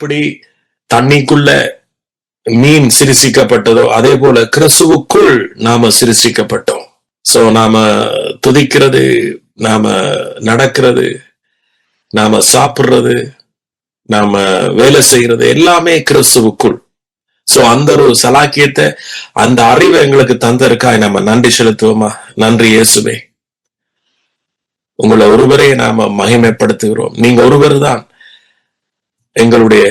எப்படி தண்ணிக்குள்ள மீன் சிருஷ்டிக்கப்பட்டதோ அதே போல கிறிஸ்துவுக்குள் நாம சிருஷ்டிக்கப்பட்டோம். சோ நாம துதிக்கிறது, நாம நடக்கிறது, நாம சாப்பிடுறது, நாம வேலை செய்யறது எல்லாமே கிறிஸ்துவுக்குள். சோ அந்த ஒரு சலாக்கியத்தை, அந்த அறிவை எங்களுக்கு தந்திருக்காய் நம்ம நன்றி செலுத்துவோமா? நன்றி இயேசுவே. உங்களை ஒருவரே நாம மகிமைப்படுத்துகிறோம். நீங்க ஒருவர் தான் எங்களுடைய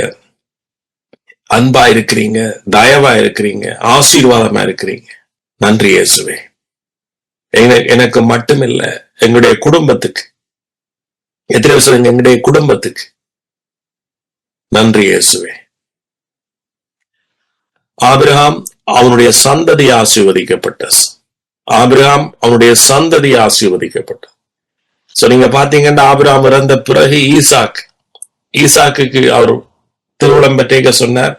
அன்பா இருக்கிறீங்க, தயவா இருக்கிறீங்க, ஆசீர்வாதமா இருக்கிறீங்க. நன்றி இயேசுவே. எனக்கு மட்டுமில்ல, எங்களுடைய குடும்பத்துக்கு, எத்தனை சொல்லுங்க, எங்களுடைய குடும்பத்துக்கு நன்றி இயேசுவே. ஆபிரகாம் அவனுடைய சந்ததி ஆசீர்வதிக்கப்பட்ட, ஆபிரகாம் அவனுடைய சந்ததி ஆசீர்வதிக்கப்பட்ட. சோ நீங்க பாத்தீங்கன்னா ஆபிரகாம் இறந்த பிறகு ஈசாக்குக்கு அவர் திருவுளம் பெற்றேக சொன்னார்,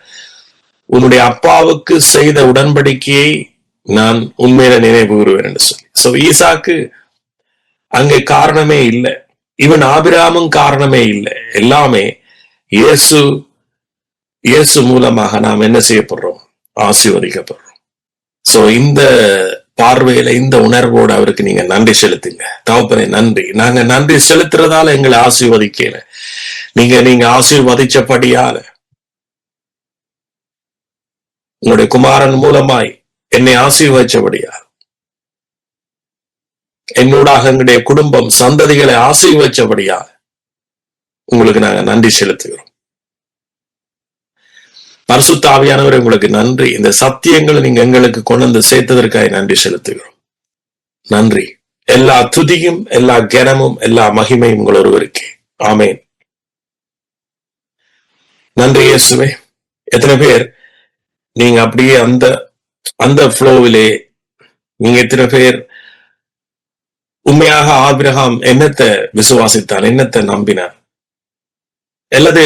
உன்னுடைய அப்பாவுக்கு செய்த உடன்படிக்கையை நான் உண்மையில நினைவு கூறுவேன் என்று சொல்லி. சோ ஈசாக்கு அங்கே காரணமே இல்லை, இவன் ஆபிரகாமும் காரணமே இல்லை, எல்லாமே இயேசு மூலமாக நாம் என்ன செய்யப்படுறோம்? ஆசீர்வதிக்கப்படுறோம். சோ இந்த பார்வையில, இந்த உணர்வோடு அவருக்கு நீங்க நன்றி செலுத்துங்க. தகப்பனே நன்றி. நாங்க நன்றி செலுத்துறதால எங்களை ஆசீர்வதிக்கல, நீங்க ஆசீர்வதிச்சபடியால, உங்களுடைய குமாரன் மூலமாய் என்னை ஆசீர்வதிச்சபடியா, என்னோடாக எங்களுடைய குடும்பம் சந்ததிகளை ஆசீர்வதிச்சபடியா உங்களுக்கு நாங்க நன்றி செலுத்துகிறோம். பரிசுத்த ஆவியானவர் உங்களுக்கு நன்றி. இந்த சத்தியங்களை நீங்க எங்களுக்கு கொண்டு வந்து சேர்த்ததற்காக நன்றி செலுத்துகிறோம். நன்றி. எல்லா துதியும், எல்லா கனமும், எல்லா மகிமையும் உங்கள் ஒருவருக்கே. ஆமேன். நன்றி இயேசுவே. எத்தனை பேர் நீங்க அப்படியே அந்த ஃப்ளோவிலே, நீங்க எத்தனை பேர் உண்மையாக ஆபிரகாம் என்னத்தை விசுவாசித்தான், என்னத்தை நம்பினார்? அல்லது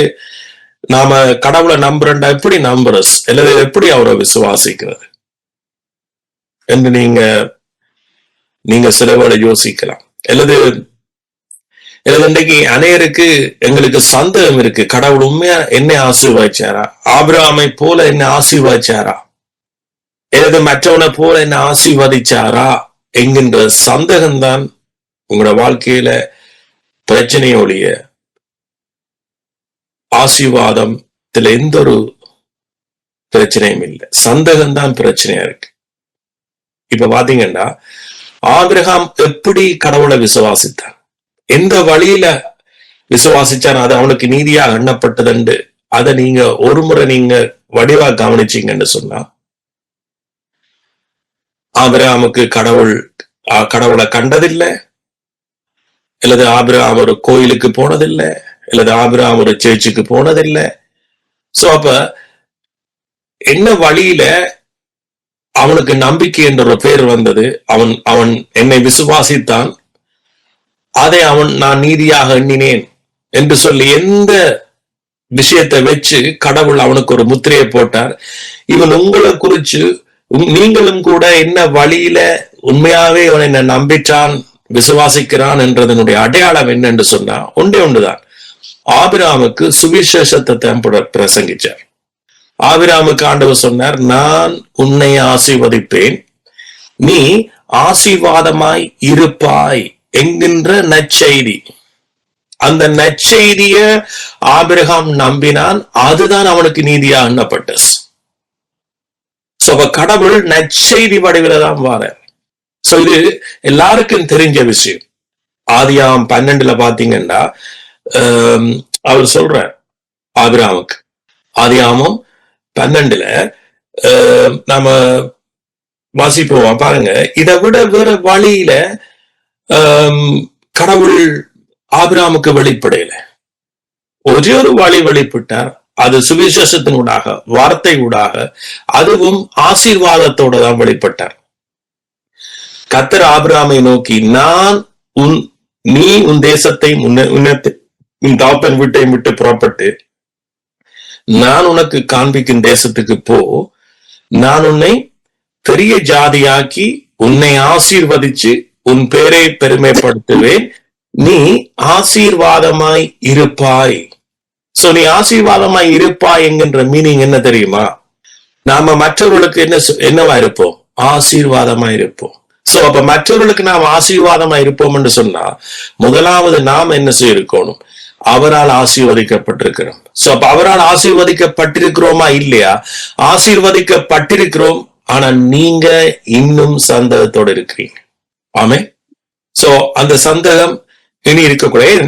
நாம கடவுளை நம்புறா எப்படி நம்புறஸ், அல்லது எப்படி அவரை விசுவாசிக்கிறது என்று நீங்க சிலவோட யோசிக்கலாம். அல்லது இன்றைக்கு அநேகருக்கு எங்களுக்கு சந்தேகம் இருக்கு, கடவுள் உண்மையா என்னை ஆசீர்வதிச்சாரா? ஆபிரகாமை போல என்ன ஆசீர்வதிச்சாரா? அல்லது மற்றவனை போல என்ன ஆசீர்வதிச்சாரா என்கின்ற சந்தேகம்தான் உங்களோட வாழ்க்கையில பிரச்சனையோடைய ஆசீர்வாதத்துல எந்த ஒரு பிரச்சனையும் இல்லை, சந்தேகம்தான் பிரச்சனையா இருக்கு. இப்ப பாத்தீங்கன்னா ஆபிரகாம் எப்படி கடவுளை விசுவாசித்தான், எந்த வழியில விசுவாசிச்சான், அது அவனுக்கு நீதியா எண்ணப்பட்டதுண்டு. அதை நீங்க ஒரு முறை நீங்க வடிவா கவனிச்சீங்கன்னு சொன்னா, ஆபிரகாமுக்கு கடவுளை கண்டதில்லை, அல்லது ஆபிரகாம் ஒரு கோயிலுக்கு போனதில்லை, அல்லது ஆபிரகாம் ஒரு சேர்ச்சுக்கு போனதில்லை. சோ அப்ப என்ன வழியில அவனுக்கு நம்பிக்கை என்ற ஒரு பேர் வந்தது? அவன் என்னை விசுவாசித்தான், அதை நான் நீதியாக எண்ணினேன் என்று சொல்லி எந்த விஷயத்தை வச்சு கடவுள் அவனுக்கு ஒரு முத்திரையை போட்டார்? இவன் உங்களை குறிச்சு நீங்களும் கூட என்ன வழியில உண்மையாவே அவன் என்ன நம்பிட்டான், விசுவாசிக்கிறான் என்றதனுடைய அடையாளம் என்னன்னு சொன்னா ஒன்றே ஒன்றுதான். ஆபிரகாமுக்கு சுவிசேஷத்தை பிரசங்கிச்சார். ஆபிரகாமுக்கு ஆண்டவர் சொன்னார், நான் உன்னை ஆசீர்வதிப்பேன், நீ ஆசீர்வாதமாய் இருப்பாய் என்கின்ற நற்செய்தி. அந்த நற்செய்திய ஆபிரகாம் நம்பினான், அதுதான் அவனுக்கு நீதியா எண்ணப்பட்டது. கடவுள் நற்செய்தி வடிவில தான் வாரார். சோ இது எல்லாருக்கும் தெரிஞ்ச விஷயம். ஆதியாகமம் 12 பாத்தீங்கன்னா அவர் சொல்ற ஆபிரகாமுக்கு, ஆதியாகமம் 12 நாம வாசிப்போம் பாருங்க. இதை விட வேற வழியில கடவுள் ஆபிரகாமுக்கு வெளிப்படையில ஒரே ஒரு வழி வெளிப்பட்டார், அது சுவிசேஷத்தினூடாக, வார்த்தை ஊடாக, அதுவும் ஆசீர்வாதத்தோட தான் வெளிப்பட்டார். கர்த்தர் ஆபிரகாமை நோக்கி, நீ உன் தேசத்தையும் உன் தகப்பன் வீட்டையும் விட்டு புறப்பட்டு நான் உனக்கு காண்பிக்கும் தேசத்துக்கு போ, நான் உன்னை பெரிய ஜாதியாக்கி உன்னை ஆசீர்வதிச்சு உன் பேரை பெருமைப்படுத்துவேன், நீ ஆசீர்வாதமாய் இருப்பாய் சோ நீ ஆசீர்வாதமாய் இருப்பா என்கின்ற மீனிங் என்ன தெரியுமா? நாம மற்றவர்களுக்கு என்னவா இருப்போம்? ஆசீர்வாதமா இருப்போம். சோ அப்ப மற்றவர்களுக்கு நாம் ஆசீர்வாதமா இருப்போம் என்று சொன்னா முதலாவது நாம் என்ன செய்யணும்? அவரால் ஆசீர்வதிக்கப்பட்டிருக்கிறோம். சோ அப்ப அவரால் ஆசீர்வதிக்கப்பட்டிருக்கிறோமா இல்லையா? ஆசீர்வதிக்கப்பட்டிருக்கிறோம். ஆனா நீங்க இன்னும் சந்தேகத்தோடு இருக்கிறீங்க. ஆமே. சோ அந்த சந்தேகம் இனி இருக்கக்கூடாது.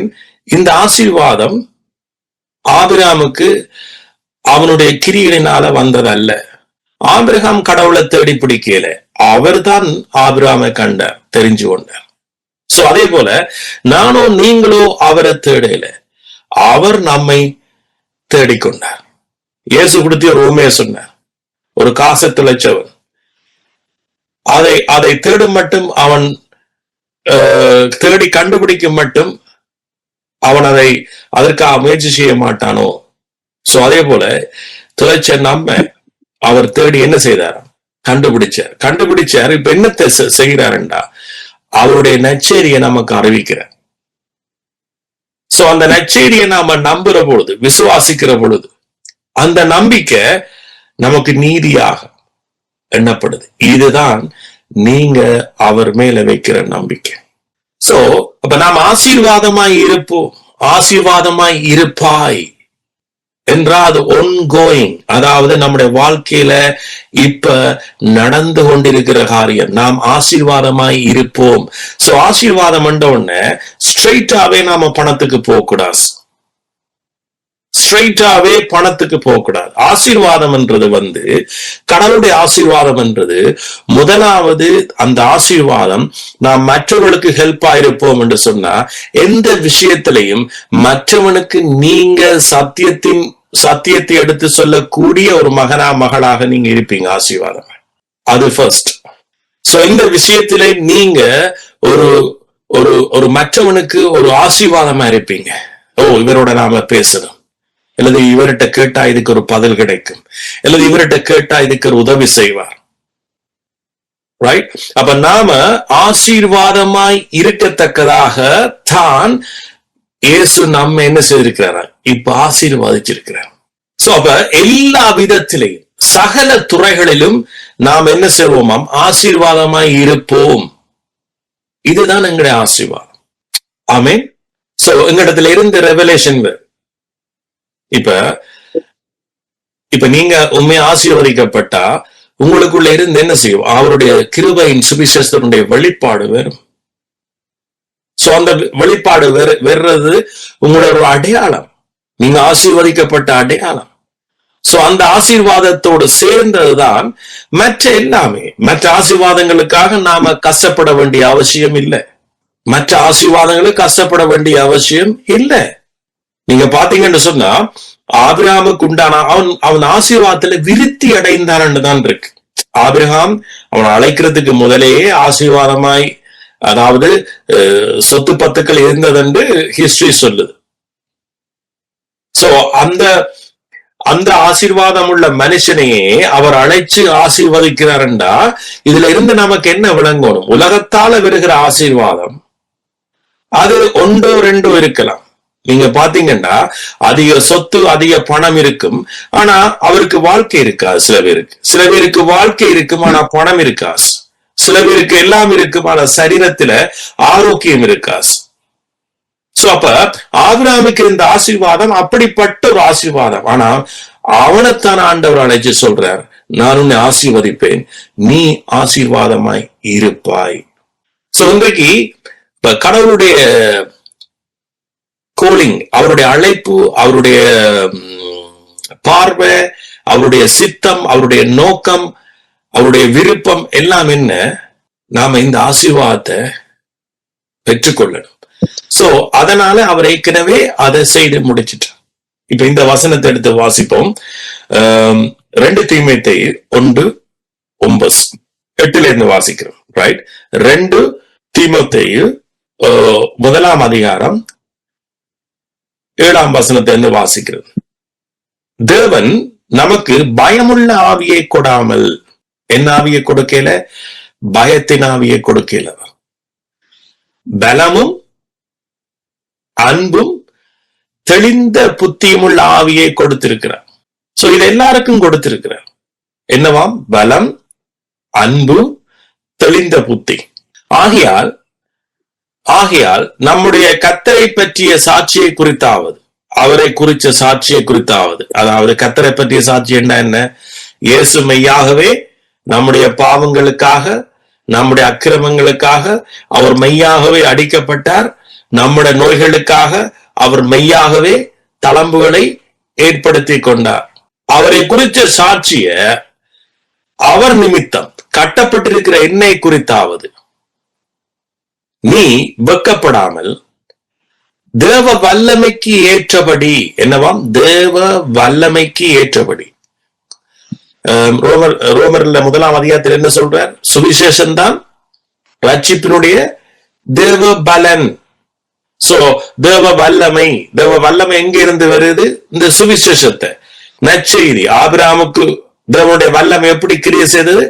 இந்த ஆசீர்வாதம் ஆபிரகாமுக்கு அவனுடைய கிரியையினால வந்ததல்ல. ஆபிரகாம் கடவுளை தேடி பிடிக்கல, அவர்தான் ஆபிரகாமை கண்டார், தெரிஞ்சு கொண்டார். சோ அதே போல நானோ நீங்களோ அவரை தேடல, அவர் நம்மை தேடிக்கொண்டார். இயேசு கொடுத்த ஒரு உண்மையை சொன்னார். ஒரு காசை துளைச்சவன் அதை தேடும் மட்டும், அவன் தேடி கண்டுபிடிக்கும் மட்டும் அவன் அதற்காக முயற்சி செய்ய மாட்டானோ? சோ அதே போல துளைச்ச நம்ம அவர் தேடி என்ன செய்தார்? கண்டுபிடிச்சார். இப்ப என்னத்தை செய்கிறாருண்டா, அவருடைய நற்செய்தியை நமக்கு அறிவிக்கிறார். சோ அந்த நற்செய்தியை நாம நம்புற பொழுது, விசுவாசிக்கிற பொழுது, அந்த நம்பிக்கை நமக்கு நீதியாக எண்ணப்படுது. இதுதான் நீங்க அவர் மேல வைக்கிற நம்பிக்கை. சோ அப்ப நாம் ஆசீர்வாதமாய் இருப்போம், ஆசீர்வாதமாய் இருப்பாய் என்றால் அது ஒன்கோயிங், அதாவது நம்முடைய வாழ்க்கையில இப்ப நடந்து கொண்டிருக்கிற காரியம். நாம் ஆசீர்வாதமாய் இருப்போம். சோ ஆசீர்வாதம் என்ற உடனே ஸ்ட்ரெயிட்டாவே நாம பணத்துக்கு போகக்கூடாது. ஸ்ட்ரெயிட்டாவே பணத்துக்கு போகக்கூடாது. ஆசீர்வாதம் என்றது கடவுளுடைய ஆசீர்வாதம் என்றது முதலாவது, அந்த ஆசீர்வாதம் நாம் மற்றவர்களுக்கு ஹெல்ப் ஆயிருப்போம் என்று சொன்னா, எந்த விஷயத்திலையும் மற்றவனுக்கு நீங்க சத்தியத்தை எடுத்து சொல்லக்கூடிய ஒரு மகளாக நீங்க இருப்பீங்க. ஆசீர்வாதம் அது ஃபர்ஸ்ட். சோ இந்த விஷயத்திலே நீங்க ஒரு மற்றவனுக்கு ஒரு ஆசீர்வாதமா இருப்பீங்க. இவரோட நாம பேசணும், அல்லது இவர்கிட்ட கேட்டா இதுக்கு ஒரு பதில் கிடைக்கும், அல்லது இவர்கிட்ட கேட்டா இதுக்கு ஒரு உதவி செய்வார். ரைட்? அப்ப நாம ஆசீர்வாதமாய் இருக்கத்தக்கதாக தான் இயேசு நம்ம என்ன செய்திருக்கிறாரா? இப்ப ஆசீர்வாதிச்சிருக்கிறார். சோ அப்ப எல்லா விதத்திலையும், சகல துறைகளிலும் நாம் என்ன செய்வோமாம்? ஆசீர்வாதமாய் இருப்போம். இதுதான் எங்களுடைய ஆசீர்வாதம். ஆமென். சோ எங்களிடத்துல இருந்து ரெவலேஷன். இப்ப நீங்க உண்மையா ஆசீர்வதிக்கப்பட்டா உங்களுக்குள்ள இருந்து என்ன செய்யும்? அவருடைய கிருபையின் சுவிசேஷத்தினுடைய வெளிப்பாடு வரும். சோ அந்த வெளிப்பாடு வர்றது உங்களோட ஒரு அடையாளம், நீங்க ஆசீர்வதிக்கப்பட்ட அடையாளம். சோ அந்த ஆசீர்வாதத்தோடு சேர்ந்ததுதான் மற்ற எல்லாமே. மற்ற ஆசீர்வாதங்களுக்காக நாம கஷ்டப்பட வேண்டிய அவசியம் இல்லை. மற்ற ஆசீர்வாதங்களுக்கு கஷ்டப்பட வேண்டிய அவசியம் இல்லை. நீங்க பாத்தீங்கன்னு சொன்னா ஆபிரகாமுக்கு உண்டான அவன் ஆசீர்வாதத்துல விருத்தி அடைந்தான்னு தான் இருக்கு. ஆபிரகாம் அவன் அழைக்கிறதுக்கு முதலேயே ஆசீர்வாதமாய், அதாவது சொத்து பத்துக்கள் இருந்ததென்று ஹிஸ்டரி சொல்லுது. சோ அந்த ஆசீர்வாதம் உள்ள மனுஷனையே அவர் அழைச்சு ஆசீர்வதிக்கிறாருண்டா, இதுல இருந்து நமக்கு என்ன விளங்கணும்? உலகத்தால வருகிற ஆசீர்வாதம் அது ஒன்றோ ரெண்டோ இருக்கலாம். நீங்க பாத்தீங்கன்னா அதிக சொத்து, அதிக பணம் இருக்கும், ஆனா அவருக்கு வாழ்க்கை இருக்காது. சில பேருக்கு வாழ்க்கை இருக்கும், ஆனா பணம் இருக்காது. சில பேருக்கு எல்லாம் இருக்கும், ஆனா சரீரத்துல ஆரோக்கியம் இருக்காது. சோ அப்ப ஆபிரகாமுக்கு இந்த ஆசீர்வாதம் அப்படிப்பட்ட ஒரு ஆசீர்வாதம். ஆனா அவனைத்தான் ஆண்டவர் அழைச்சு சொல்றார், நான் உன்னை ஆசீர்வதிப்பேன், நீ ஆசீர்வாதமாய் இருப்பாய். சோ இன்றைக்கு கடவுளுடைய கோலிங், அவருடைய அழைப்பு, அவருடைய பார்வை, அவருடைய சித்தம், அவருடைய நோக்கம், அவருடைய விருப்பம் எல்லாம் என்ன? நாம இந்த ஆசீர்வாதத்தை பெற்றுக்கொள்ளணும். சோ அதனால அவர் ஏற்கனவே அதை செய்து முடிச்சிட்டார். இப்ப இந்த வசனத்தை எடுத்து வாசிப்போம். 2 தீமோத்தேயு 1:9 இருந்து வாசிக்கிறோம். ரைட்? 2 தீமோத்தேயு 1 அதிகாரம் 7 வசனத்திலிருந்து வாசிக்கிறது. தேவன் நமக்கு பயமுள்ள ஆவியை கொடாமல், என்ன ஆவியை கொடுக்கல? பயத்தின் ஆவியை கொடுக்கல. பலமும் அன்பும் தெளிந்த புத்தியுமுள்ள ஆவியை கொடுத்திருக்கிறார். சோ இது எல்லாருக்கும் கொடுத்திருக்கிறார். என்னவாம்? பலம், அன்பு, தெளிந்த புத்தி. ஆகையால் நம்முடைய கர்த்தரை பற்றிய சாட்சியை குறித்தாவது, அவரை குறித்த சாட்சியை குறித்தாவது, அதாவது கர்த்தரை பற்றிய சாட்சி என்ன? இயேசு மெய்யாகவே நம்முடைய பாவங்களுக்காக, நம்முடைய அக்கிரமங்களுக்காக அவர் மெய்யாகவே அடிக்கப்பட்டார். நம்முடைய நோய்களுக்காக அவர் மெய்யாகவே தளம்புகளை ஏற்படுத்தி கொண்டார். அவரை குறித்த சாட்சிய அவர் நிமித்தம் கட்டப்பட்டிருக்கிற என்னை குறித்தாவது நீ வெட்கப்படாமல் தேவ வல்லமைக்கு ஏற்றபடி, என்னவாம்? தேவ வல்லமைக்கு ஏற்றபடி. ரோமர்ல 1ஆம் அதிகாரத்தில் என்ன சொல்றார்? சுவிசேஷம் தான் ரட்சிப்பினுடைய தேவ பலன். சோ தேவ வல்லமை எங்க இருந்து வருது? இந்த சுவிசேஷத்தை, நற்செய்தி. ஆபிரகாமுக்கு தேவனுடைய வல்லமை எப்படி கிரியை செய்தது?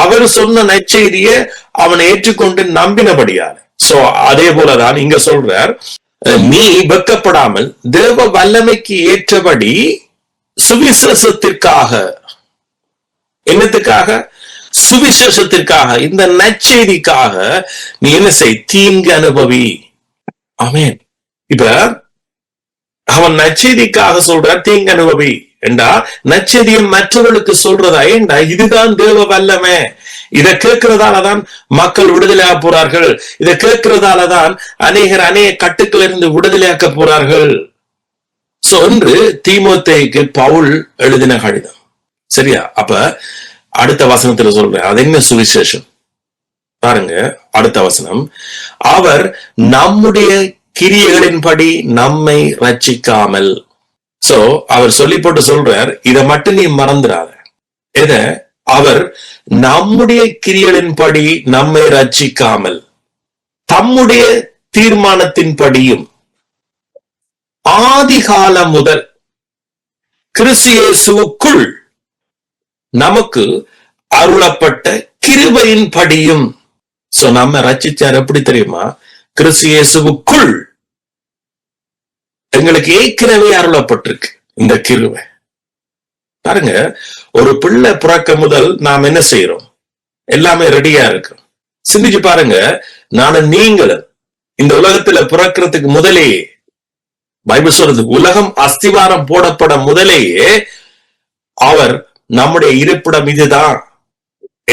அவர் சொன்ன நற்செய்தியை அவன் ஏற்றுக்கொண்டு நம்பினபடியால். சோ அதே போலதான் இங்க சொல்றார், நீ வெட்கப்படாமல் தேவ வல்லமைக்கு ஏற்றபடி சுவிசேஷத்திற்காக. என்னத்துக்காக? சுவிசேஷத்திற்காக, இந்த நற்செய்திக்காக நீ என்ன செய்? தீங்கு அனுபவி. ஆமென். இப்ப அவன் நற்செய்திக்காக சொல்றார் தீங்கு அனுபவி என்றா, நற்செய்தியை மற்றவர்களுக்கு சொல்றதா? ஏண்டா இதுதான் தேவ வல்லமை. இதை கேட்கிறதாலதான் மக்கள் விடுதலையாக போறார்கள். இதை கேட்கிறதாலதான் அநேக கட்டுக்கள் இருந்து விடுதலையாக்க போறார்கள். சோ என்று தீமோத்தேயுக்கு பவுல் எழுதின கடிதம். சரியா? அப்ப அடுத்த வசனத்துல சொல்றேன், அது என்ன சுவிசேஷம் பாருங்க. அடுத்த வசனம், அவர் நம்முடைய கிரியைகளின்படி நம்மை ரட்சிக்காமல். சோ அவர் சொல்லி போட்டு சொல்றார், இதை மட்டும் நீ மறந்துடாத. எத? அவர் நம்முடைய கிரியைகளின்படி நம்மை ரட்சிக்காமல் தம்முடைய தீர்மானத்தின்படியும் ஆதிகாலம் முதல் கிறிஸ்து இயேசுவுக்குள் நமக்கு அருளப்பட்ட கிருபையின் படியும். சோ நம்ம ரட்சிச்சார் எப்படி தெரியுமா? கிறிஸ்து இயேசுவுக்குள் எங்களுக்கு ஏற்கனவே அருளப்பட்டிருக்கு இந்த கிருபை. பாருங்க, ஒரு பிள்ளை பிறக்க முதல் நாம் என்ன செய்யறோம்? எல்லாமே ரெடியா இருக்கு. சிந்திச்சு பாருங்க, நானும் நீங்களும் இந்த உலகத்துல பிறக்கிறதுக்கு முதலேயே, பைபிள் சொல்றது உலகம் அஸ்திவாரம் போடப்பட முதலேயே அவர் நம்முடைய இருப்பிடம் இதுதான்,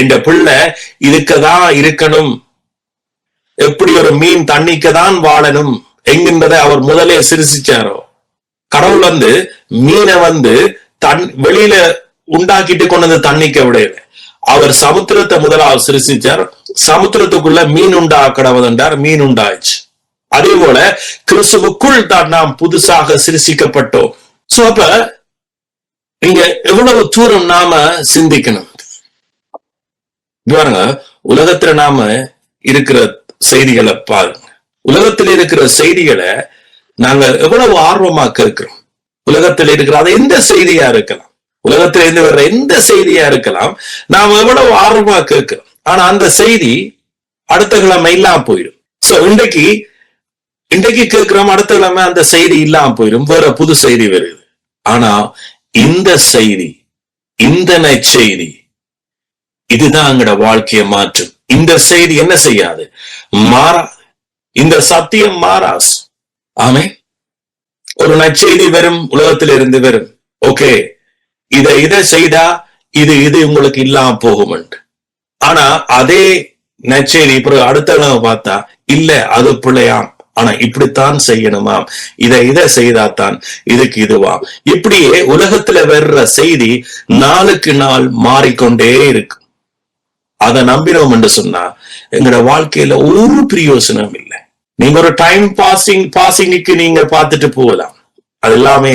என்ற பிள்ளை இதுக்குதான் இருக்கணும், எப்படி ஒரு மீன் தண்ணிக்குதான் வாழணும் என்கின்றதை அவர் முதலே சிருஷிச்சாரோ. கடவுள் மீனை வெளியில உண்டாக்கிட்டு கொண்டு வந்து தண்ணிக்க விடையில அவர் சமுத்திரத்தை முதலாவது சிருஷிச்சார். சமுத்திரத்துக்குள்ள மீன் உண்டாக்கடவதென்றார், மீன் உண்டாச்சு. அதே போல கிறிஸ்துவுக்குள் தான் நாம் புதுசாக சிருஷிக்கப்பட்டோம். சோ அப்ப இங்க எவ்வளவு தூரம் நாம சிந்திக்கணும் பாருங்க. உலகத்துல நாம இருக்கிற செய்திகளை பாருங்க. உலகத்தில் இருக்கிற செய்திகளை நாங்க எவ்வளவு ஆர்வமா கேட்கிறோம். உலகத்தில் இருக்கிற அது எந்த செய்தியா இருக்கலாம், உலகத்துல இருந்து வர்ற எந்த செய்தியா இருக்கலாம், நாம் எவ்வளவு ஆர்வமா கேட்கிறோம். ஆனா அந்த செய்தி அடுத்த கிழமை இல்லாம போயிடும். சோ இன்றைக்கு கேட்கிறோம், அடுத்த கிழமை அந்த செய்தி இல்லாம போயிடும், வேற புது செய்தி வருது. ஆனா இந்த செய்தி, இந்த நற்செய்தி, இதுதான் எங்களோட வாழ்க்கையை மாற்றும். இந்த செய்தி என்ன செய்யாது? மாறாது. இந்த சத்தியம் மாறாஸ். ஆமே, ஒரு நற்செய்தி வரும், உலகத்திலிருந்து வரும். ஓகே, இதை செய்தா இது உங்களுக்கு இல்லாம போகும். ஆனா அதே நற்செய்தி பிறகு அடுத்த பார்த்தா இல்ல, அது பிள்ளையாம், ஆனா இப்படித்தான் செய்யணுமாம், இதை செய்தாத்தான் இதுக்கு இதுவாம். இப்படியே உலகத்துல வர்ற செய்தி நாளுக்கு நாள் மாறிக்கொண்டே இருக்கு. அதை நம்பினோம் என்று சொன்னா எங்களோட வாழ்க்கையில ஒரு பிரயோசனம் இல்லை. நீங்க ஒரு டைம் பாசிங்க்கு நீங்க பார்த்துட்டு போகலாம், அது எல்லாமே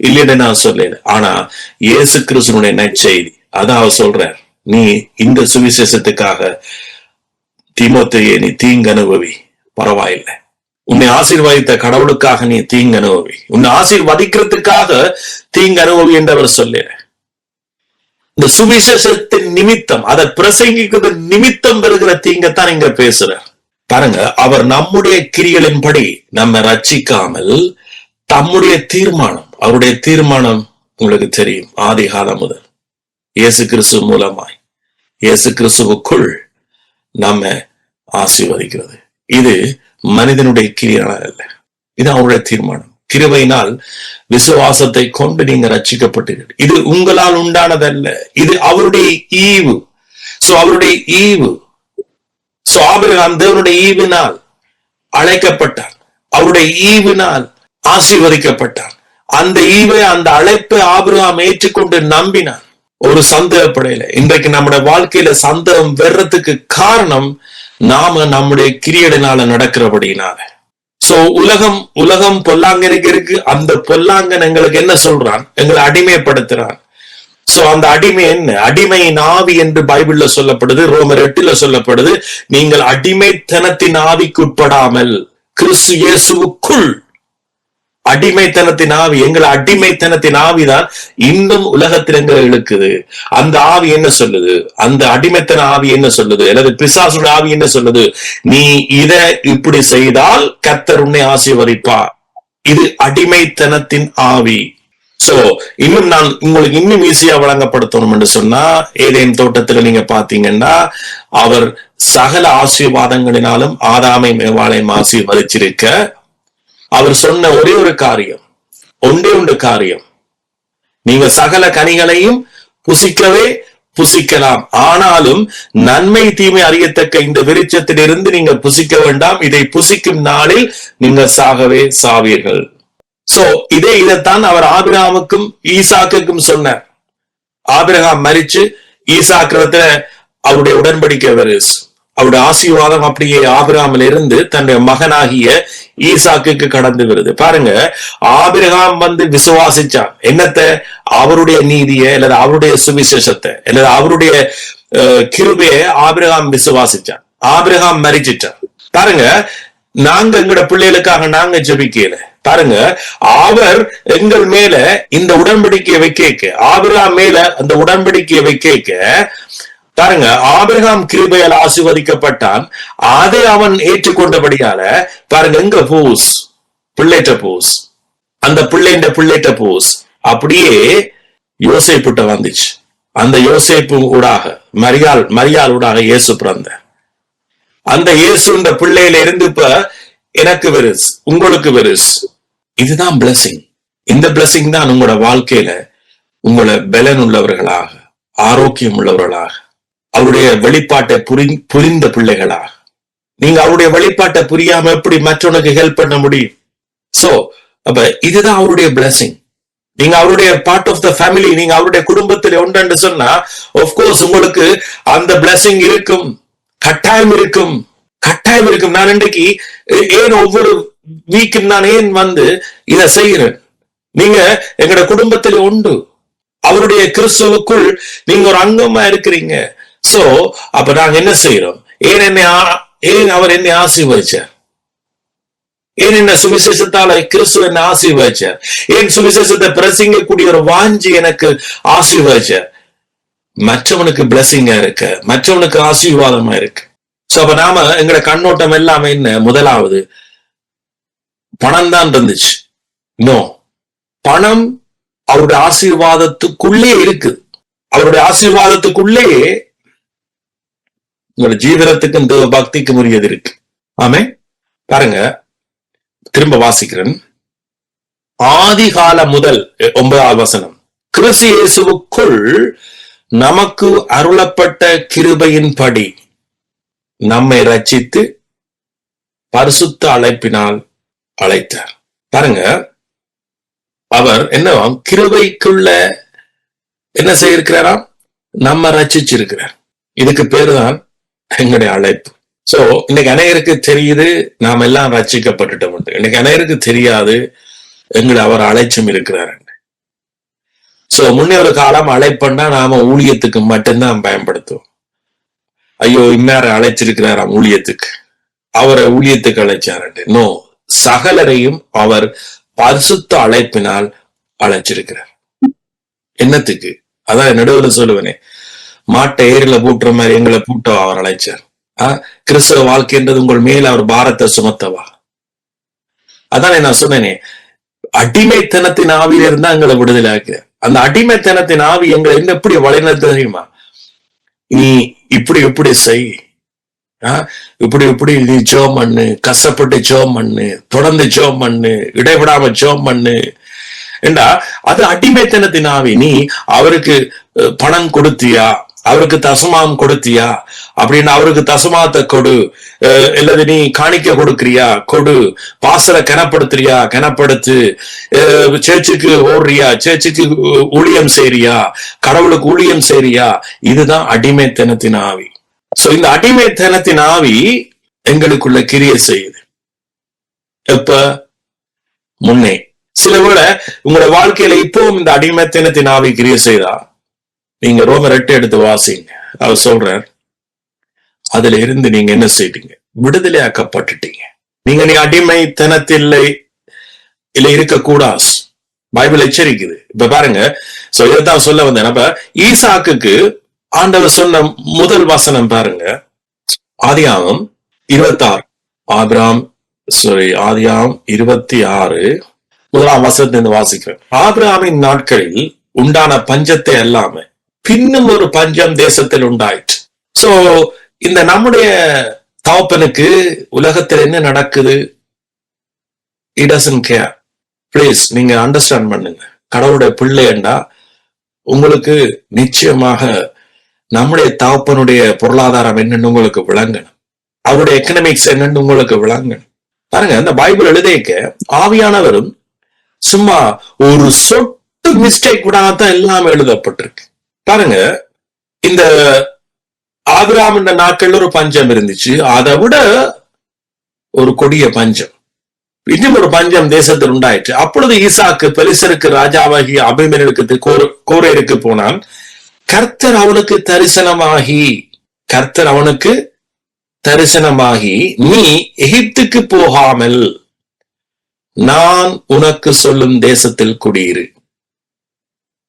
இல்லைன்னு நான் சொல்லல. ஆனா இயேசு கிறிஸ்துவினுடைய நற்செய்தி, அதான் சொல்றார், நீ இந்த சுவிசேஷத்துக்காக தீமோத்தேயே நீ தீங்கு அனுபவி, பரவாயில்லை. உன்னை ஆசீர்வதித்த கடவுளுக்காக நீ தீங்கு அனுபவி, உன்னை ஆசீர்வதிக்கிறதுக்காக தீங்கு அனுபவி என்று அவர் சொல்ல. இந்த சுவிசேஷத்தின் நிமித்தம், அதை பிரசங்கிக்கிறது நிமித்தம் பெறுகிற தீங்கத்தான் இங்க பேசுறார். பாருங்க, அவர் நம்முடைய கிரியைகளின்படி நம்ம ரட்சிக்காமல் தம்முடைய தீர்மானம், அவருடைய தீர்மானம் உங்களுக்கு தெரியும். ஆதி காலம் முதல் இயேசு கிறிஸ்து மூலமாய், இயேசு கிறிஸ்துவுக்குள் நாம ஆசீர்வதிக்கிறது. இது மனிதனுடைய கிரியினால் அல்ல, இது அவருடைய தீர்மானம். கிருபையினால் விசுவாசத்தை கொண்டு நீங்க ரட்சிக்கப்பட்டீர்கள். இது உங்களால் உண்டானதல்ல, இது அவருடைய ஈவு. சோ அவருடைய ஈவு. சோ ஆபிரகாம் தேவனுடைய ஈவினால் அழைக்கப்பட்டார், அவருடைய ஈவினால் ஆசீர்வதிக்கப்பட்டார். அந்த ஈவை, அந்த அழைப்பை ஆபிரகாம் ஏற்றுக்கொண்டு நம்பினான். ஒரு சந்தேகப்படையில. இன்றைக்கு நம்முடைய வாழ்க்கையில சந்தேகம் வர்றதுக்கு காரணம் நாம நம்முடைய கிரியையினால நடக்கிறபடினால. சோ உலகம் பொல்லாங்கனுக்கு இருக்கு. அந்த பொல்லாங்கன் எங்களுக்கு என்ன சொல்றான்? எங்களை அடிமைப்படுத்துறான். சோ அந்த அடிமை என்ன? அடிமையின் ஆவி என்று பைபிள்ல சொல்லப்படுது, ரோமர் 8 சொல்லப்படுது. நீங்கள் அடிமைத்தனத்தின் ஆவிக்கு உட்படாமல் கிறிஸ்து இயேசுவுக்குள். அடிமைத்தனத்தின் ஆவி, எங்களை அடிமைத்தனத்தின் ஆவிதான் இன்னும் உலகத்தில் எங்களை இழுக்குது. அந்த ஆவி என்ன சொல்லுது? அந்த அடிமைத்தன ஆவி என்ன சொல்லுது? அல்லது பிசாசுடைய ஆவி என்ன சொல்லுது? நீ இத இப்படி செய்தால் கர்த்தர் உன்னை ஆசீர்வதிப்பார். இது அடிமைத்தனத்தின் ஆவி. சோ இன்னும் நான் உங்களுக்கு இன்னும் ஈஸியா வழங்கப்படுத்தணும் என்று சொன்னா, ஏதேன் தோட்டத்துல நீங்க பாத்தீங்கன்னா அவர் சகல ஆசீர்வாதங்களினாலும் ஆதாமை மேவாளையும் ஆசீர்வதிச்சிருக்க, அவர் சொன்ன ஒரே ஒரு காரியம், ஒன்றே காரியம், நீங்க சகல கனிகளையும் புசிக்கலாம், ஆனாலும் நன்மை தீமை அறியத்தக்க இந்த விருட்சத்திலிருந்து நீங்க புசிக்க வேண்டாம், இதை புசிக்கும் நாளில் நீங்க சாகவே சாவீர்கள். சோ இதைத்தான் அவர் ஆபிரகாமுக்கும் ஈசாக்குக்கும் சொன்னார். ஆபிரகாம் மரிச்சு ஈசாக்குறதுல அவருடைய உடன்படிக்கை வருது. அவருடைய ஆசீர்வாதம் அப்படியே ஆபிரகாமில் இருந்து தன்னுடைய மகனாகிய ஈசாக்குக்கு கடந்து வருது. பாருங்க, ஆபிரகாம் விசுவாசிச்சான் என்னத்தை? அவருடைய நீதியை அல்லது அவருடைய சுவிசேஷத்தை அல்லது அவருடைய கிருபையை ஆபிரகாம் விசுவாசிச்சான். ஆபிரகாம் மரிச்சிட்டான். பாருங்க, நாங்க எங்களோட பிள்ளைகளுக்காக நாங்க ஜெபிக்கல. பாருங்க, அவர் எங்கள் மேல இந்த உடன்படிக்கையை வைக்க, ஆபிரகாம் மேல அந்த உடன்படிக்கையை வைக்க, பாருங்க, ஆபிரகாம் கிருபையால் ஆசீர்வதிக்கப்பட்டான். அதை அவன் ஏற்றுக்கொண்டபடியால பாருங்க, எங்க பூஸ் பிள்ளைட்ட பூஸ், அந்த பிள்ளைட்ட பூஸ் அப்படியே யோசேப்புட்ட வந்துச்சு. அந்த யோசேப்பு ஊடாக மரியாள் ஊடாக இயேசு பிறந்த. அந்த இயேசுன்ற பிள்ளையில இருந்து இப்ப எனக்கு வெறுஸ், உங்களுக்கு வெறுஸ். இதுதான் பிளஸிங். இந்த பிளஸிங் தான் உங்களோட வாழ்க்கையில உங்களை பலன் உள்ளவர்களாக, ஆரோக்கியம் உள்ளவர்களாக, அவருடைய வெளிப்பாட்டை புரிந்த பிள்ளைகளாக. நீங்க அவருடைய வெளிப்பாட்டை புரியாம எப்படி மற்றவனுக்கு ஹெல்ப் பண்ண முடியும்? சோ அப்ப இதுதான் அவருடைய பிளஸிங். நீங்க அவருடைய பார்ட் ஆஃப் த ஃபேமிலி, நீங்க அவருடைய குடும்பத்தில் ஒன்று சொன்னா ஆஃப்கோர்ஸ் உங்களுக்கு அந்த பிளஸிங் இருக்கும், கட்டாயம் இருக்கும். நான் இன்றைக்கு ஏன் ஒவ்வொரு வீக்கும் நான் ஏன் இதை செய்கிறேன்? நீங்க எங்களோட குடும்பத்தில் உண்டு, அவருடைய கிறிஸ்துவுக்குள் நீங்க ஒரு அங்கமா இருக்கிறீங்க. சோ அப்ப நாங்க என்ன செய்யறோம்? ஏன் அவர் என்னை ஆசீர்வதிச்சார்? ஏன் என்ன சுவிசேஷத்தால கிறிஸ்து என்ன ஆசீர்வதிச்சார்? ஏன் சுவிசேஷத்தை பிரசங்கக்கூடிய ஒரு வாஞ்சி எனக்கு ஆசீர்வதிச்சார்? மற்றவனுக்கு பிளஸிங்கா இருக்க, மற்றவனுக்கு ஆசீர்வாதமா இருக்கு. சோ அப்ப நாம எங்களோட கண்ணோட்டம் எல்லாமே என்ன? முதலாவது பணம் தான் இருந்துச்சு. நோ, பணம் அவருடைய ஆசீர்வாதத்துக்குள்ளே இருக்கு. அவருடைய ஆசீர்வாதத்துக்குள்ளேயே உங்களோட ஜீவனத்துக்கும் தேவ பக்திக்கும் உரியது இருக்கு. ஆமே. பாருங்க, திரும்ப வாசிக்கிறேன். ஆதி காலம் முதல் 9வது வசனம். கிறிஸ்து இயேசுவுக்குள் நமக்கு அருளப்பட்ட கிருபையின் படி நம்மை ரட்சித்து பரிசுத்த அழைப்பினால் அழைத்தார். பாருங்க, அவர் என்னவாம்? கிருபைக்குள்ள என்ன செய்திருக்கிறாராம்? நம்ம ரட்சிச்சிருக்கிறார். இதுக்கு பேருதான் எங்களுடைய அழைப்பு. சோ இன்னைக்கு அநேகருக்கு தெரியுது நாம் எல்லாம் ரட்சிக்கப்பட்டுட்டோம். இன்னைக்கு அநேகருக்கு தெரியாது எங்களை அவர் அழைச்சும் இருக்கிறார். சோ முன்னே ஒரு காலம் அழைப்பண்டா நாம ஊழியத்துக்கு மட்டும்தான் பயன்படுத்துவோம். ஐயோ, இன்னார அழைச்சிருக்கிறாராம் ஊழியத்துக்கு, அவரை ஊழியத்துக்கு அழைச்சாரு. நோ, சகலரையும் அவர் பரிசுத்த அழைப்பினால் அழைச்சிருக்கிறார். என்னத்துக்கு? அதான் நடுவில் சொல்லுவேனே, மாட்டை ஏரில பூட்டுற மாதிரி எங்களை பூட்ட அவர் அழைச்சார். கிறிஸ்தவ வாழ்க்கைன்றது உங்கள் மேல அவர் பாரத்தை சுமத்தவா. அதானே நான் சொன்னேனே, அடிமைத்தனத்தின் ஆவியில இருந்தா எங்களை விடுதலை ஆக்குற. அந்த அடிமைத்தனத்தின் ஆவி எங்களை எங்க எப்படி வழிநடத்த தெரியுமா? நீ இப்படி செய், இப்படி நீ ஜோம் பண்ணு, கஷ்டப்பட்டு ஜோம் பண்ணு, தொடர்ந்து ஜோம் பண்ணு, இடைவிடாம ஜோம் பண்ணு என்றா அது அடிமைத்தனத்தின் ஆவி. நீ அவருக்கு பணம் கொடுத்தியா, அவருக்கு தசமாம் கொடுத்தியா அப்படின்னு அவருக்கு தசமாத்தை கொடு, இல்லது நீ காணிக்க கொடுக்கறியா கொடு, பாசல கனப்படுத்துறியா கனப்படுத்து, சேர்ச்சுக்கு ஓடுறியா, சேர்ச்சுக்கு ஊழியம் செய்றியா, கடவுளுக்கு ஊழியம் செய்றியா. இதுதான் அடிமைத்தனத்தின் ஆவி. சோ இந்த அடிமைத்தனத்தின் ஆவி எங்களுக்குள்ள கிரியை செய்யுது. எப்ப? முன்னே. சில வேளை உங்களோட வாழ்க்கையில இப்பவும் இந்த அடிமைத்தனத்தின் ஆவி கிரியை செய்தா, நீங்க ரோமர் 8 எடுத்து வாசிங்க. அவர் சொல்றார், அதுல இருந்து நீங்க என்ன செய்வீங்க? விடுதலையாக்கப்பட்டுட்டீங்க. நீ அடிமைத்தனத்தில் இல்ல இருக்கக்கூடாது. பைபிள் எச்சரிக்குது. இப்ப பாருங்க, இதைத்தான் சொல்ல வந்தேன். அப்ப ஈசாக்குக்கு ஆண்டவர் சொன்ன முதல் வசனம் பாருங்க, ஆதியாகமம் 26. ஆதியாகமம் 26 முதலாம் வசனத்திலிருந்து வாசிக்கிறேன். ஆபிரகாமின் நாட்களில் உண்டான பஞ்சத்தை அல்லாம பின்னும் ஒரு பஞ்சம் தேசத்தில் உண்டாயிற்று. சோ இந்த நம்முடைய தகப்பனுக்கு உலகத்தில் என்ன நடக்குது, he doesn't care. பிளீஸ் நீங்க அண்டர்ஸ்டாண்ட் பண்ணுங்க. கடவுளுடைய பிள்ளைண்டா உங்களுக்கு நிச்சயமாக நம்முடைய தகப்பனுடைய பொருளாதாரம் என்னன்னு உங்களுக்கு விளங்கணும், அவருடைய எக்கனாமிக்ஸ் என்னன்னு உங்களுக்கு விளங்கணும். பாருங்க, இந்த பைபிள் எழுதிக்க ஆவியானவரும் சும்மா ஒரு சொட்டு மிஸ்டேக் விடாதான் எல்லாம் எழுதப்பட்டிருக்கு. பாருங்க, இந்த ஆபிரகாம் என்ற நாட்கள்ல ஒரு பஞ்சம் இருந்துச்சு, அதை விட ஒரு கொடிய பஞ்சம், இன்னும் ஒரு பஞ்சம் தேசத்தில் உண்டாயிற்று. அப்பொழுது ஈசாக்கு பெலிஸ்தருக்கு ராஜாவாகி அபிமெலேக்கு கோரேருக்கு போனான். கர்த்தர் அவனுக்கு தரிசனமாகி நீ எகிப்துக்கு போகாமல் நான் உனக்கு சொல்லும் தேசத்தில் குடியிரு.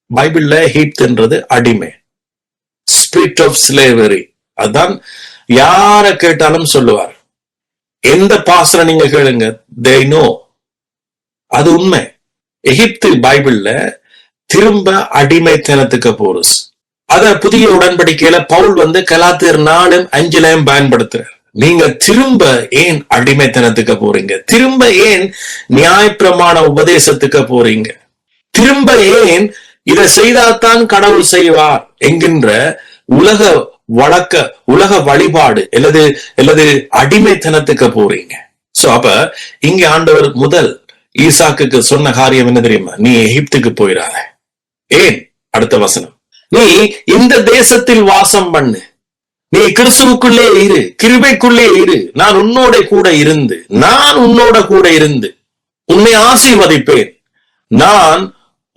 பைபிள்ல எகிப்துன்றது அடிமை, ஸ்பிரிட் ஆஃப் ஸ்லேவரி. அதான் யார கேட்டாலும் சொல்லுவார். எந்த பாஸ்டரை நீங்க கேளுங்க, they know. அது உண்மை. எகிப்து பைபிள்ல திரும்ப அடிமைத்தனத்துக்கு போறஸ். அத புதிய உடன்படிக்கையில பவுல் கலாத்தியர் 4:5 பயன்படுத்துறார். நீங்க திரும்ப ஏன் அடிமைத்தனத்துக்கு போறீங்க? திரும்ப ஏன் நியாயப்பிரமாண உபதேசத்துக்கு போறீங்க? திரும்ப ஏன் இதை செய்தால்தான் கடவுள் செய்வார் என்கின்ற உலக வழிபாடு அல்லது அடிமைத்தனத்துக்கு போறீங்க? சோ அப்ப இங்க ஆண்டவர் முதல் ஈசாக்குக்கு சொன்ன காரியம் என்ன தெரியுமா? நீ எகிப்துக்கு போயிடாத. ஏன்? அடுத்த வசனம், நீ இந்த தேசத்தில் வாசம் பண்ணு, நீ கிறிஸ்துவுக்குள்ளே இரு, கிருபைக்குள்ளே இரு, நான் உன்னோட கூட இருந்து உன்னை ஆசீர்வதிப்பேன், நான்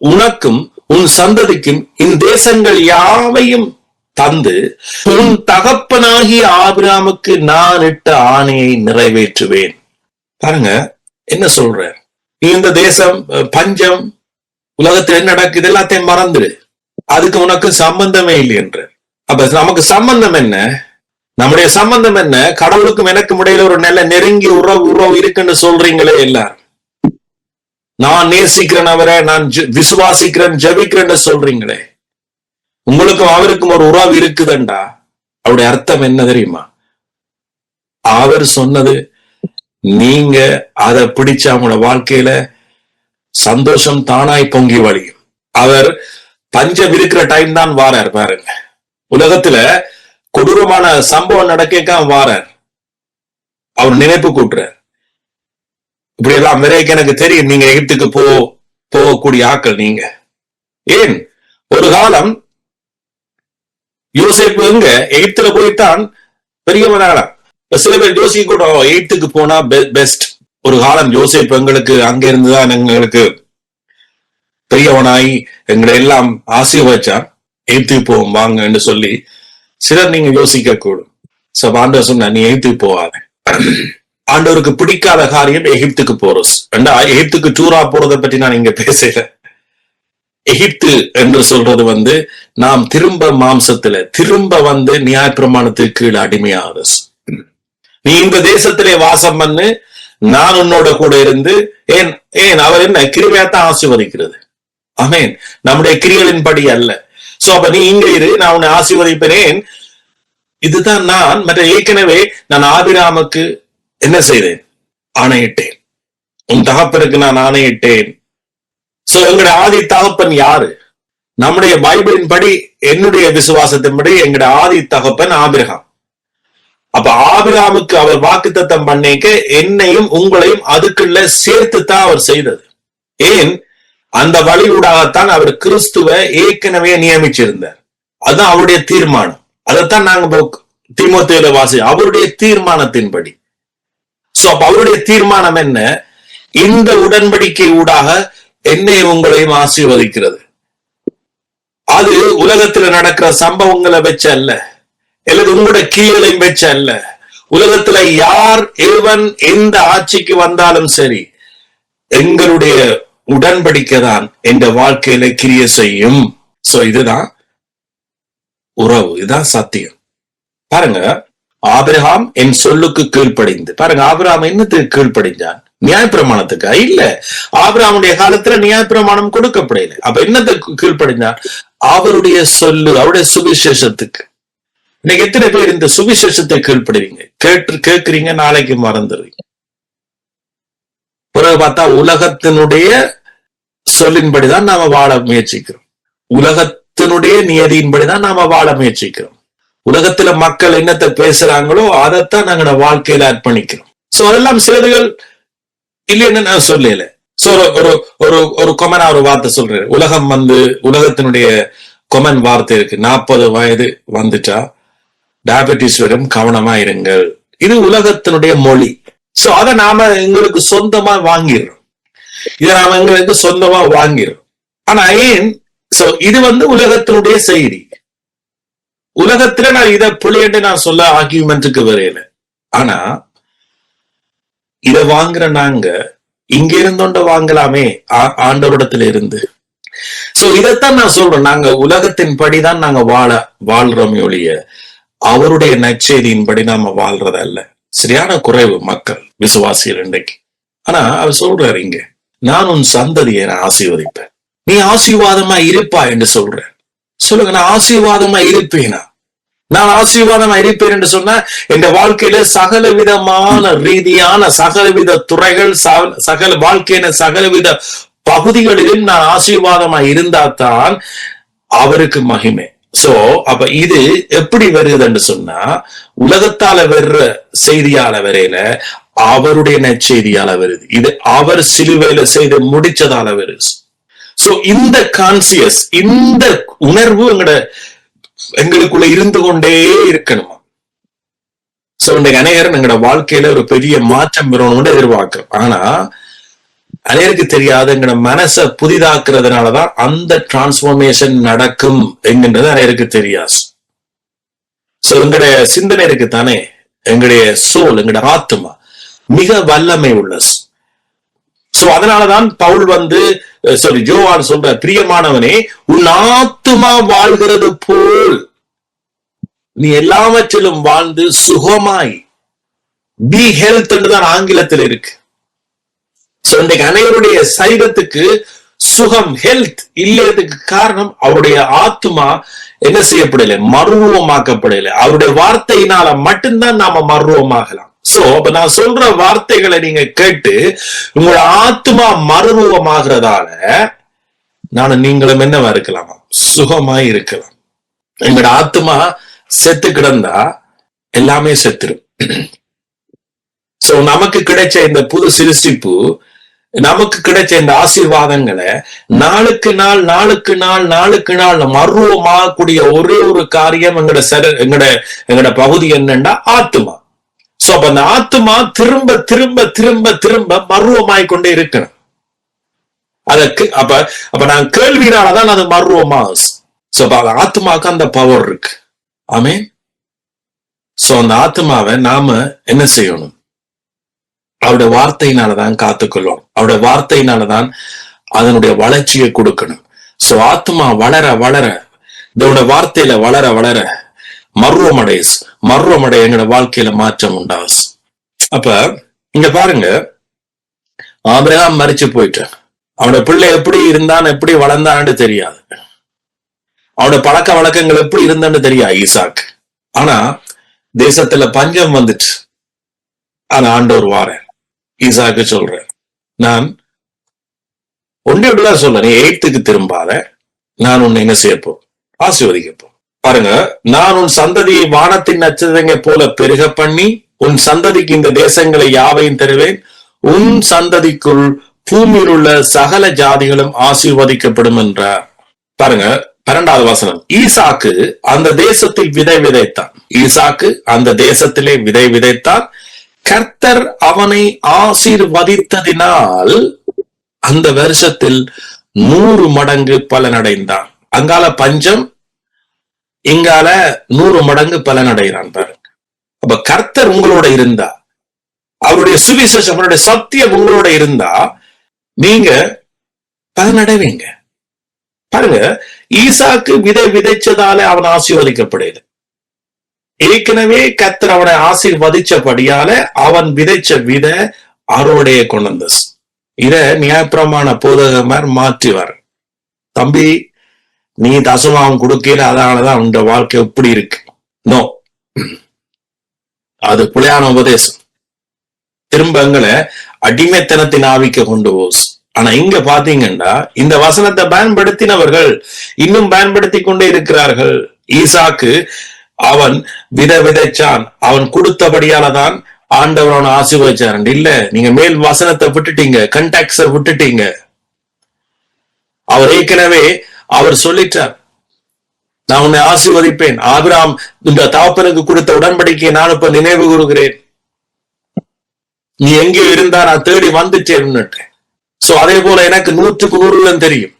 உனக்கும் உன் சந்ததிக்கும் இந்த தேசங்கள் யாவையும் தந்து உன் தகப்பனாகிய ஆபிரகாமுக்கு நான் இட்ட ஆணையை நிறைவேற்றுவேன். பாருங்க என்ன சொல்ற, நீ இந்த தேசம் பஞ்சம் உலகத்தில் என்ன நடக்குது எல்லாத்தையும் மறந்துடு, அதுக்கு உனக்கு சம்பந்தமே இல்லை என்று. அப்ப நமக்கு சம்பந்தம் என்ன? நம்முடைய சம்பந்தம் என்ன? கடவுளுக்கும் எனக்கும் இடையில ஒரு நல்ல நெருங்கி உறவு இருக்குன்னு சொல்றீங்களே எல்லாரும். நான் நேசிக்கிறேன் அவரை, நான் விசுவாசிக்கிறேன், ஜபிக்கிறேன்னு சொல்றீங்களே. உங்களுக்கும் அவருக்கும் ஒரு உறவு இருக்குதுண்டா, அவருடைய அர்த்தம் என்ன தெரியுமா? அவர் சொன்னது நீங்க அதை பிடிச்ச அவங்களோட வாழ்க்கையில சந்தோஷம் தானாய் பொங்கி வழியும். அவர் பஞ்சம் இருக்கிற டைம் தான் வாரார். பாருங்க, உலகத்துல கொடூரமான சம்பவம் நடக்க வாரார், அவர் நினைப்பு கூட்டுறார். இப்படி எல்லாம் வரைக்கும் எனக்கு தெரியும் நீங்க எகிப்துக்கு போகக்கூடிய ஆக்கள் நீங்க. ஏன்? ஒரு காலம் யோசேப்பு எங்க எகிப்துல போய்தான் பெரியவனான. சில பேர் யோசிக்க கூட எகிப்துக்கு போனா பெஸ்ட். ஒரு காலம் யோசேப்பு எங்களுக்கு அங்க இருந்துதான் எங்களுக்கு பெரியவனாய் எங்களை எல்லாம் ஆசீர்வதிச்சான், எகிப்துக்கு போவோம் வாங்க என்று சொல்லி சிலர் நீங்க யோசிக்க கூடும். ஆண்டவர் சொன்ன நீ எகிப்துக்கு போவாத. ஆண்டவருக்கு பிடிக்காத காரியம் எகிப்துக்கு போறோம். எகிப்துக்கு டூரா போறதை பற்றி நான் இங்க பேசல. எகிப்து என்று சொல்றது நாம் திரும்ப மாம்சத்துல திரும்ப நியாயப்பிரமாணத்துக்கு கீழே அடிமையாவது. நீ இந்த தேசத்திலே வாசம் பண்ணு, நான் உன்னோட கூட இருந்து ஏன் ஏன் அவர் என்ன கிருபையாத்தான் ஆசீர்வதிக்கிறது. ஆமென். நம்முடைய கிரியைகளின் படி அல்ல. சோ அப்ப நீ இங்க இரு, நான் உன்னை ஆசீர்வதிப்பேன். இதுதான் நான் மற்ற ஏற்கனவே நான் ஆபிரகாமுக்கு என்ன செய்தேன்? ஆணையிட்டேன். உன் தகப்பனுக்கு நான் ஆணையிட்டேன். சோ எங்களுடைய ஆதி தகப்பன் யாரு? நம்முடைய பைபிளின் படி, என்னுடைய விசுவாசத்தின்படி எங்களுடைய ஆதி தகப்பன் ஆபிரகாம். அப்ப ஆபிரகாமுக்கு அவர் வாக்குத்தத்தம் பண்ணிக்க என்னையும் உங்களையும் அதுக்குள்ள சேர்த்துத்தான் அவர் செய்தது. ஏன்? அந்த வழியூடாகத்தான் அவர் கிறிஸ்துவை ஏற்கனவே நியமிச்சிருந்தார். அதுதான் அவருடைய தீர்மானம். அதைத்தான் நாங்க தீமோத்தேயுல வாசி, அவருடைய தீர்மானத்தின்படி. சோ அப்ப அவருடைய தீர்மானம் என்ன? இந்த உடன்படிக்கை ஊடாக என்னை உங்களையும் ஆசீர்வதிக்கிறது. அது உலகத்துல நடக்கிற சம்பவங்களை வச்ச அல்ல, அல்லது உங்களோட கீழையும் வச்ச அல்ல. உலகத்துல யார் எவன் எந்த ஆட்சிக்கு வந்தாலும் சரி, எங்களுடைய உடன்படிக்கை தான் என்ற வாழ்க்கையில கிரிய செய்யும். சோ இதுதான் உறவு, இதுதான் சத்தியம். பாருங்க, ஆபிரகாம் என் சொல்லுக்கு கீழ்ப்படிந்து. பாருங்க, ஆபிரகாம் என்னத்துக்கு கீழ்ப்படிஞ்சான்? நியாயப்பிரமாணத்துக்கா? இல்ல. ஆபிரகாமுடைய காலத்துல நியாயப்பிரமாணம் கொடுக்கப்படல. அப்ப என்னத்துக்கு கீழ்ப்படிஞ்சான்? அவருடைய சொல்லு, அவருடைய சுவிசேஷத்துக்கு. இன்னைக்கு எத்தனை பேர் இந்த சுவிசேஷத்தை கீழ்ப்படுவீங்க? கேட்கிறீங்க, நாளைக்கு மறந்துடுவீங்க. பிறகு பார்த்தா உலகத்தினுடைய சொல்லின்படிதான் நாம வாழ முயற்சிக்கிறோம். உலகத்தினுடைய நியதியின்படிதான் நாம வாழ முயற்சிக்கிறோம். உலகத்துல மக்கள் என்னத்தை பேசுறாங்களோ அதைத்தான் நாங்க வாழ்க்கையில அர்ப்பணிக்கிறோம். சோ அதெல்லாம் சிலதுகள் இல்லைன்னு நான் சொல்லல. சோ ஒரு கொமனா ஒரு வார்த்தை சொல்றேன். உலகம் உலகத்தினுடைய கொமன் வார்த்தை இருக்கு, 40 வயது வந்துட்டா டயபெட்டிஸ் வரும், கவனமா இருங்கள். இது உலகத்தினுடைய மொழி. சோ அதை நாம எங்களுக்கு சொந்தமா வாங்கிடுறோம். இதை நாம எங்களுக்கு சொந்தமா வாங்கிடுறோம். ஆனா ஏன்? சோ இது உலகத்தினுடைய செய்தி. உலகத்துல நான் இதை புள்ளியண்டு நான் சொல்ல ஆர்கியூமெண்ட்டுக்கு வரையில. ஆனா இத வாங்குற நாங்க இங்க இருந்தோண்ட வாங்கலாமே ஆண்டவரிடத்துல இருந்து. சோ இதைத்தான் நான் சொல்றேன். நாங்க உலகத்தின் படிதான் நாங்க வாழ்றோம் ஒழிய அவருடைய நற்செய்தியின்படி நாம வாழ்றது அல்ல. சரியான குறைவு மக்கள் விசுவாசிகள் இன்றைக்கு. ஆனா அவர் சொல்றாரு இங்க, நான் உன் சந்ததியை நான் ஆசீர்வதிப்பேன், நீ ஆசீர்வாதமா இருப்பா என்று சொல்ற. சொல்லுங்க, நான் ஆசீர்வாதமா இருப்பேனா? நான் ஆசீர்வாதமா இருப்பேன் என்று சொன்னா என் வாழ்க்கையில சகல விதமான ரீதியான சகலவித துறைகள், சகல வாழ்க்கையின சகலவித பகுதிகளிலும் நான் ஆசீர்வாதமா இருந்தால்தான் அவருக்கு மகிமை. சோ அப்ப இது எப்படி வருதுன்னு சொன்னா, உலகத்தால வர்ற செய்தியால வரையில அவருடைய நற்செய்தியால வருது. இது அவர் சிலுவையில செய்து முடிச்சதால வருது. சோ இந்த கான்சியஸ், இந்த உணர்வு எங்களுக்குள்ள இருந்து கொண்டே இருக்கணுமா. சோ இன்றைக்கு அநேகரும் எங்களோட வாழ்க்கையில ஒரு பெரிய மாற்றம் பெறணும்னு எதிர்பார்க்கிறோம். ஆனா அநேருக்கு தெரியாது, எங்களோட மனசை புதிதாக்குறதுனாலதான் அந்த டிரான்ஸ்பார்மேஷன் நடக்கும் என்கின்றது அநேருக்கு தெரியாது. சோ எங்களுடைய சிந்தனை இருக்கு தானே, எங்களுடைய சோல், எங்களுடைய ஆத்மா மிக வல்லமை உள்ளது. சோ அதனாலதான் பவுல் யோவான் சொல்ற, பிரியமானவனே உன் ஆத்துமா வாழ்கிறது போல் நீ எல்லாவற்றிலும் வாழ்ந்து சுகமாய், பி ஹெல்த் என்றுதான் ஆங்கிலத்தில் இருக்கு. சோ இன்றைக்கு அனைவருடைய சரீரத்துக்கு சுகம், ஹெல்த் இல்லையதுக்கு காரணம் அவருடைய ஆத்மா என்ன செய்யப்படல, மறுரூபமாக்கப்படல. அவருடைய வார்த்தையினால மட்டும்தான் நாம மறுரூபமாகலாம். சோ அப்ப நான் சொல்ற வார்த்தைகளை நீங்க கேட்டு உங்களோட ஆத்மா மறுரூபமாகிறதால நீங்களும் என்னவா இருக்கலாமா, சுகமாய் இருக்கலாம். எங்களோட ஆத்மா செத்து கிடந்தா எல்லாமே செத்துரும். சோ நமக்கு கிடைச்ச இந்த புது சிருஷ்டிப்பு, நமக்கு கிடைச்ச இந்த ஆசீர்வாதங்களை நாளுக்கு நாள் மர்வமாகக்கூடிய ஒரே ஒரு காரியம் எங்கட பகுதி என்னன்னா ஆத்மா. சோ அப்ப அந்த ஆத்மா திரும்ப திரும்ப திரும்ப திரும்ப மர்வமாய்கொண்டே இருக்கணும். அதற்கு அப்ப நான் கேள்வினாலதான் அது மர்வமாகும். சோ அப்ப அந்த ஆத்மாவுக்கு அந்த பவர் இருக்கு. ஆமென். சோ அந்த ஆத்மாவை நாம என்ன செய்யணும், அவருடைய வார்த்தையினாலதான் காத்துக்கொள்ளும். அவருடைய வார்த்தையினாலதான் அதனுடைய வளர்ச்சியை கொடுக்கணும். சோ ஆத்மா வளர வளர, இதோட வார்த்தையில வளர வளர மர்வமடைய எங்களோட வாழ்க்கையில மாற்றம் உண்டாகும். அப்ப இங்க பாருங்க, ஆபிரகாம் மரிச்சு போயிட்டான். அவனோட பிள்ளை எப்படி இருந்தான், எப்படி வளர்ந்தான்னு தெரியாது. அவனோட பழக்க வழக்கங்கள் எப்படி இருந்தான்னு தெரியாது ஈசாக்கு. ஆனா தேசத்துல பஞ்சம் வந்துச்சு. ஆனா ஆண்டவர் வாரேன் ஈசாக்கு சொல்றேன், நான் ஒன்னே இப்படிதான் சொல்ல, நீ எய்த்துக்கு திரும்பாத, நான் உன்னை என்ன செய்யப்போம், ஆசீர்வதிக்கப்போம். பாருங்க, நான் உன் சந்ததியை வானத்தின் நட்சத்திரங்களை போல பெருக பண்ணி உன் சந்ததிக்கு இந்த தேசங்களை யாவையும் தருவேன். உன் சந்ததிக்குள் பூமியில் உள்ள சகல ஜாதிகளும் ஆசீர்வதிக்கப்படும் என்றார். பாருங்க 12வது வசனம். ஈசாக்கு அந்த தேசத்தில் விதை விதைத்தான். ஈசாக்கு அந்த தேசத்திலே விதை விதைத்தான். கர்த்தர் அவனை ஆசீர்வதித்ததினால் அந்த வருஷத்தில் 100 மடங்கு பலனடைந்தான். அங்கால பஞ்சம், இங்கால 100 மடங்கு பலனடைகிறான். பாருங்க, அப்ப கர்த்தர் உங்களோட இருந்தா, அவருடைய சுவிசேஷம், அவருடைய சத்தியம் உங்களோட இருந்தா நீங்க பலனடைவீங்க. பாருங்க, ஈசாக்கு விதை விதைச்சதால அவன் ஆசீர்வதிக்கப்படுது. ஏற்கனவே கர்த்தர் அவனை ஆசீர்வதிச்சபடியால அவன் விதைச்ச விதை அறுவடைய கொண்டு வந்த. இத நியாயப்பிரமாண போதகமார் மாற்றிவார். தம்பி, நீ தசமாவும் கொடுக்கல, அதனாலதான் உங்க வாழ்க்கை எப்படி இருக்கு. நோ, அது புலையான உபதேசம். திரும்ப எங்களை அடிமைத்தனத்தின் ஆவிக்க கொண்டு போஸ். ஆனா இங்க பாத்தீங்கன்னா இந்த வசனத்தை பயன்படுத்தினவர்கள் இன்னும் பயன்படுத்தி கொண்டே இருக்கிறார்கள். ஈசாக்கு அவன் விதை விதைச்சான், அவன் கொடுத்தபடியாலதான் ஆண்டவர் அவனை ஆசீர்வதிச்சார். இல்ல, நீங்க மேல் வசனத்தை விட்டுட்டீங்க, கண்டாக்ட்ஸ விட்டுட்டீங்க. அவர் ஏற்கனவே அவர் சொல்லிட்டார், நான் உன்னை ஆசீர்வதிப்பேன். ஆபிரகாம் இந்த தகப்பனுக்கு கொடுத்த உடன்படிக்கையை நான் இப்ப நினைவு கூறுகிறேன். நீ எங்கே இருந்தா நான் தேடி வந்துட்டேன். சோ அதே போல எனக்கு 100க்கு 100 தெரியும்,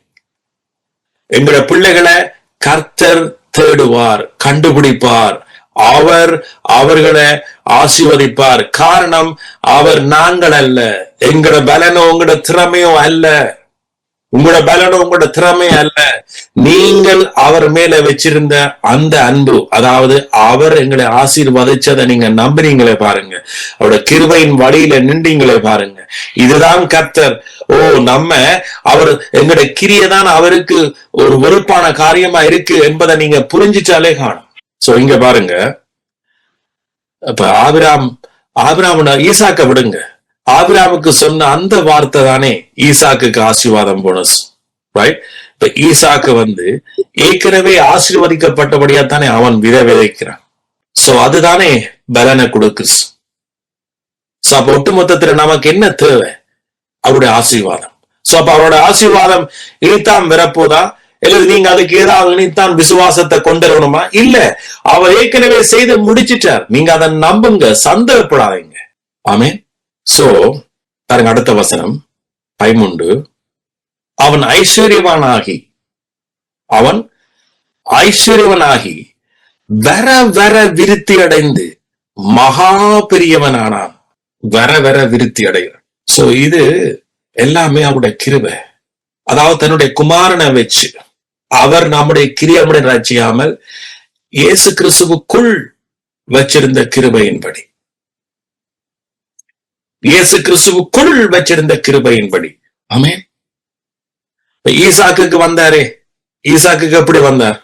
எங்களோட பிள்ளைகளை கர்த்தர் தேடுவார், கண்டுபிடிப்பார், அவர் அவர்களை ஆசீர்வதிப்பார். காரணம், அவர் நாங்கள் அல்ல, எங்களோட பலனோ உங்களோட திறமையோ அல்ல, உங்களோட பலனோ உங்களோட திறமை அல்ல, நீங்கள் அவர் மேல வச்சிருந்த அந்த அன்பு, அதாவது அவர் எங்களை ஆசீர்வதிச்சதை நீங்க நம்புறீங்களே பாருங்க, அவரோட கிருபையின் வழியில நின்றீங்களே பாருங்க. இதுதான் கர்த்தர். ஓ, நம்ம அவர் எங்களுடைய கிரியைதான் அவருக்கு ஒரு வெறுப்பான காரியமா இருக்கு என்பதை நீங்க புரிஞ்சிட்டாலே காணும். சோ இங்க பாருங்க, இப்ப ஆபிரகாம் ஈசாக்க விடுங்க, ஆபிரகாமுக்கு சொன்ன அந்த வார்த்தை தானே ஈசாக்குக்கு ஆசீர்வாதம் போனஸ், ரைட்? இப்ப ஈசாக்கு ஏற்கனவே ஆசீர்வதிக்கப்பட்டபடியா தானே அவன் விதை விதைக்கிறான். சோ அதுதானே பலனை கொடுக்கு. சோ அப்ப ஒட்டுமொத்தத்துல நமக்கு என்ன தேவை? அவருடைய ஆசீர்வாதம். சோ அப்ப அவரோட ஆசீர்வாதம் இனித்தான் வரப்போதா, இல்ல நீங்க அதுக்கு ஏதாவது இனித்தான் விசுவாசத்தை கொண்டுவரணுமா? இல்ல, அவர் ஏற்கனவே செய்து முடிச்சிட்டார். நீங்க அதை நம்புங்க, சந்தேகப்படாதீங்க. ஆமென். சோ பாருங்க, அடுத்த வசனம் 13. அவன் ஐஸ்வர்யவனாகி வர வர விருத்தி அடைந்து மகா பெரியவனானான். வர வர விருத்தி அடைகிறான். சோ இது எல்லாமே அவருடைய கிருபை. அதாவது தன்னுடைய குமாரனை வச்சு அவர் நம்முடைய கிரியமுடைய ரட்சியாமல் இயேசு கிறிஸ்துவுக்குள் வச்சிருந்த கிருபையின்படி, இயேசு கிறிஸ்துவுக்குள் வச்சிருந்த கிருபையின்படி. ஆமென். ஈசாக்குக்கு வந்தாரே, ஈசாக்குக்கு எப்படி வந்தார்?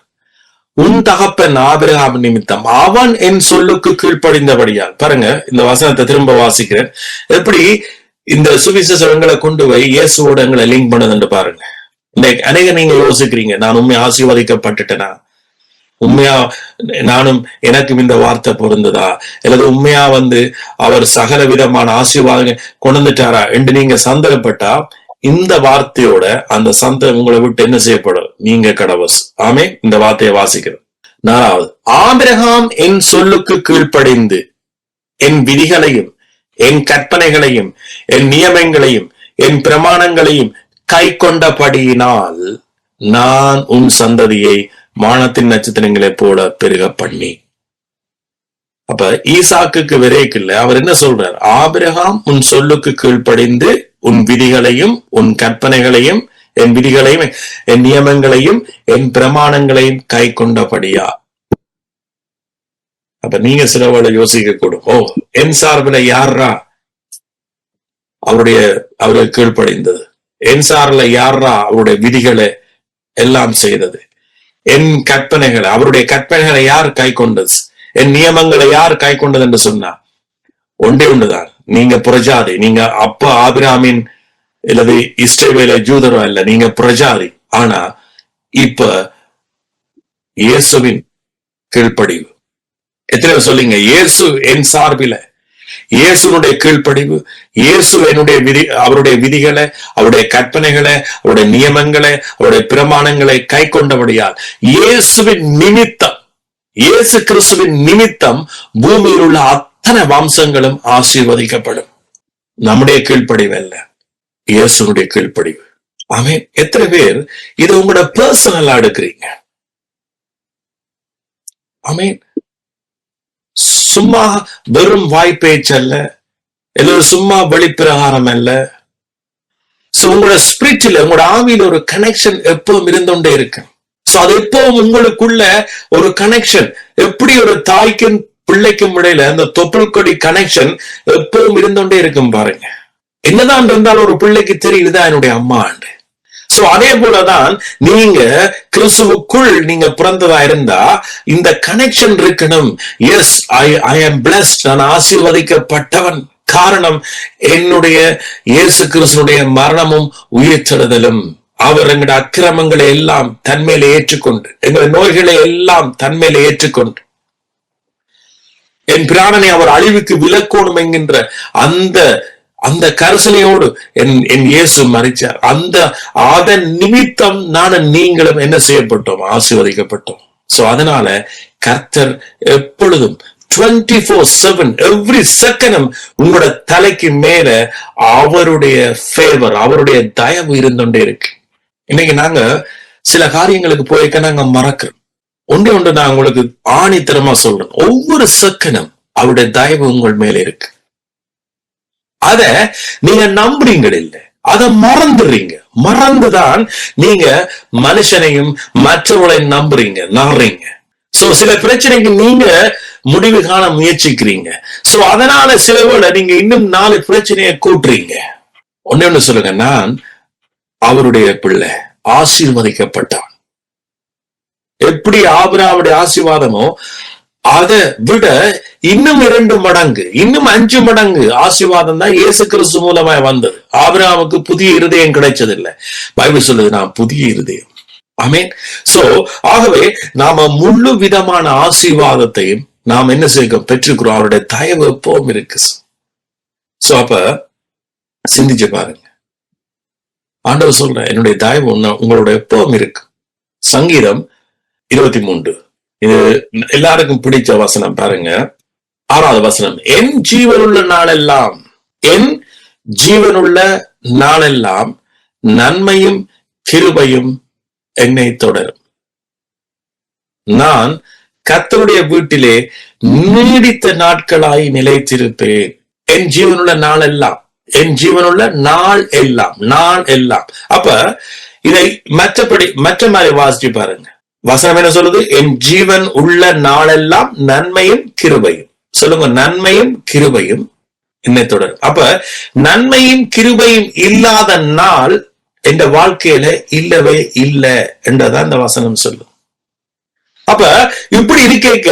உன் தகப்பன் ஆபிரகாம் நிமித்தம் அவன் என் சொல்லுக்கு கீழ்ப்படிந்தபடியால். பாருங்க, இந்த வசனத்தை திரும்ப வாசிக்கிறேன். எப்படி இந்த சுவிசேஷங்களை கொண்டு போய் இயேசுவோட எங்களை லிங்க் பண்ணதுன்னு பாருங்க. அநேக நீங்க யோசிக்கிறீங்க, நான் உண்மையா ஆசீர்வதிக்கப்பட்டுட்டேனா, உண்மையா நானும் எனக்கும் இந்த வார்த்தை பொருந்ததா, அல்லது உண்மையா அவர் சகல விதமான ஆசீர்வாதங்கள் கொண்டு வந்துட்டாரா என்று நீங்க சந்தேகப்பட்டா இந்த வார்த்தையோட அந்த சந்தேகம் உங்களை விட்டு என்ன செய்யப்படும்? நீங்க கடவஸ். ஆமே, இந்த வார்த்தையை வாசிக்கிறோம். 4வது, ஆபிரகாம் என் சொல்லுக்கு கீழ்ப்படிந்து என் விதிகளையும் என் கற்பனைகளையும் என் நியமங்களையும் என் பிரமாணங்களையும் கை கொண்டபடியினால் நான் உன் சந்ததியை வானத்தின் நட்சத்திரங்களை போல பெருக பண்ணி. அப்ப ஈசாக்குக்கு விரைக்கில்ல, அவர் என்ன சொல்றார்? ஆபிரகாம் உன் சொல்லுக்கு கீழ்ப்படிந்து உன் விதிகளையும் உன் கற்பனைகளையும் என் விதிகளையும் என் நியமங்களையும் என் பிரமாணங்களையும் கை கொண்டபடியா. அப்ப நீங்க சிலவளை யோசிக்க கூடும், ஓ என் சார்பில் யாரா அவருடைய கீழ்ப்படிந்தது. என் சார்ல யாரா அவருடைய விதிகளை எல்லாம் செய்தது? என் கற்பனைகளை, அவருடைய கற்பனைகளை யார் கை கொண்டது? என் நியமங்களை யார் கை கொண்டது என்று சொன்னா ஒன்றே ஒன்றுதான், நீங்க புரஜாதி. நீங்க அப்பா ஆபிரகாமின் அல்லது இஸ்ரவேல ஜூதரோ அல்ல, நீங்க புரஜாதி. ஆனா இப்ப இயேசுவின் கீழ்ப்படிவு. எத்தனை சொல்லிங்க, இயேசு என் சார்பில, இயேசுனுடைய கீழ்ப்படிவு, இயேசு என்னுடைய அவருடைய விதிகளை, அவருடைய கற்பனைகளை, அவருடைய நியமங்களை, அவருடைய பிரமாணங்களை கை கொண்டபடியால் இயேசுவின் நிமித்தம், இயேசு கிறிஸ்துவின் நிமித்தம் பூமியில் உள்ள அத்தனை வம்சங்களும் ஆசீர்வதிக்கப்படும். நம்முடைய கீழ்ப்படிவு அல்ல, இயேசுனுடைய கீழ்ப்படிவு. ஆமென். எத்தனை பேர் இதை உங்களோட பர்சனலா எடுக்கிறீங்க? ஆமென். சும்மா வெறும் வாய்ப்பேச்சு அல்ல, எல்லாரும் சும்மா வெளிப்பிரகாரம் அல்ல. சோ உங்களோட ஸ்பிரிட்ல, உங்களோட ஆவியில ஒரு கனெக்ஷன் எப்பவும் இருந்தோண்டே இருக்கு. சோ அது எப்பவும் உங்களுக்குள்ள ஒரு கனெக்ஷன், எப்படி ஒரு தாய்க்கும் பிள்ளைக்கும் இடையில அந்த தொப்புள் கொடி கனெக்ஷன் எப்பவும் இருந்தோண்டே இருக்கும். பாருங்க, என்னதான் இருந்தாலும் ஒரு பிள்ளைக்கு தெரியுதுதான் என்னுடைய அம்மா ஆண்டு. சோ அதே போலதான் நீங்க கிறிஸ்துவுக்குள் நீங்க பிறந்ததா இருந்தா இந்த கனெக்ஷன் இருக்கணும். எஸ், ஐ ஆம் பிளஸ்ட், நான் ஆசீர்வதிக்கப்பட்டவன். காரணம், என்னுடைய இயேசு கிறிஸ்துனுடைய மரணமும் உயிர்த்தெழுதலும். அவர் எங்களுடைய அக்கிரமங்களை எல்லாம் தன்மையில ஏற்றுக்கொண்டு, எங்களுடைய நோய்களை எல்லாம் தன்மையில ஏற்றுக்கொண்டு, என் பிராணனை அவர் அழிவுக்கு விலக்கோணும் என்கின்ற அந்த கரிசனையோடு என் இயேசு மரிச்சார். அதன் நிமித்தம் நானும் நீங்களும் என்ன செய்யப்பட்டோம்? ஆசீர்வதிக்கப்பட்டோம். சோ அதனால கர்த்தர் எப்பொழுதும் 24/7 எவ்ரி செகண்டும் உங்களோட தலைக்கு மேல அவருடைய ஃபேவர், அவருடைய தயவு இருந்தோண்டே இருக்கு. இன்னைக்கு நாங்க சில காரியங்களுக்கு போய்க்க நாங்க மறக்கிறோம். ஒன்று நான் உங்களுக்கு ஆணித்தரமா சொல்றேன், ஒவ்வொரு செகண்டும் அவருடைய தயவு உங்கள் மேல இருக்கு. அத நீங்க நம்புறீங்க இல்ல, அத மறந்துடுறீங்க. மறந்துதான் நீங்க மனுஷனையும் மற்றவர்களையும் நாடுறீங்க. சோ சில பிரச்சனைக்கு நீங்க முடிவு காண முயற்சிக்கிறீங்க. சோ அதனால சில வேளை நீங்க இன்னும் 4 பிரச்சனையை கூட்டுறீங்க. ஒண்ணு சொல்லுங்க, நான் அவருடைய பிள்ளை, ஆசீர்வதிக்கப்பட்டவன். எப்படி ஆபிரகாமுடைய ஆசீர்வாதமோ அதை விட இன்னும் 2 மடங்கு, இன்னும் 5 மடங்கு ஆசீர்வாதம் தான் இயேசு கிறிஸ்து மூலமாய் வந்தது. ஆபிரகாமுக்கு புதிய இருதயம் கிடைச்சதில்லை. பைபிள் சொல்லுது, நான் புதிய இருதயம். ஆமென். சோ ஆகவே நாம முழு விதமான ஆசீர்வாதத்தையும் நாம் என்ன செய்ய பெற்றுக்கிறோம்? அவருடைய தயவு எப்பவும் இருக்கு. சோ அப்ப சிந்திச்சு பாருங்க, ஆண்டவர் சொல்ற என்னுடைய தயவு உங்களோட எப்பவும் இருக்கு. சங்கீதம் 23, இது எல்லாருக்கும் பிடிச்ச வசனம். பாருங்க, 6வது வசனம், என் ஜீவனுள்ள நாளெல்லாம், என் ஜீவனுள்ள நாளெல்லாம் நன்மையும் கிருபையும் என்னை தொடரும். நான் கர்த்தருடைய வீட்டிலே நீடித்த நாட்களாய் நிலைத்திருப்பேன். என் ஜீவனுள்ள நாளெல்லாம், என் ஜீவனுள்ள நாள் எல்லாம், நான் எல்லாம். அப்ப இதை மற்ற மாதிரி வாசிச்சு பாருங்க. வசனம் என்ன சொல்லுது? என் ஜீவன் உள்ள நாளெல்லாம் நன்மையும் கிருபையும். சொல்லுங்க, நன்மையும் கிருபையும் என்னை தொடரும். அப்ப நன்மையும் கிருபையும் இல்லாத நாள் என்ற வாழ்க்கையில இல்லவே இல்லை என்றதான் இந்த வசனம் சொல்லும். அப்ப இப்படி இருக்க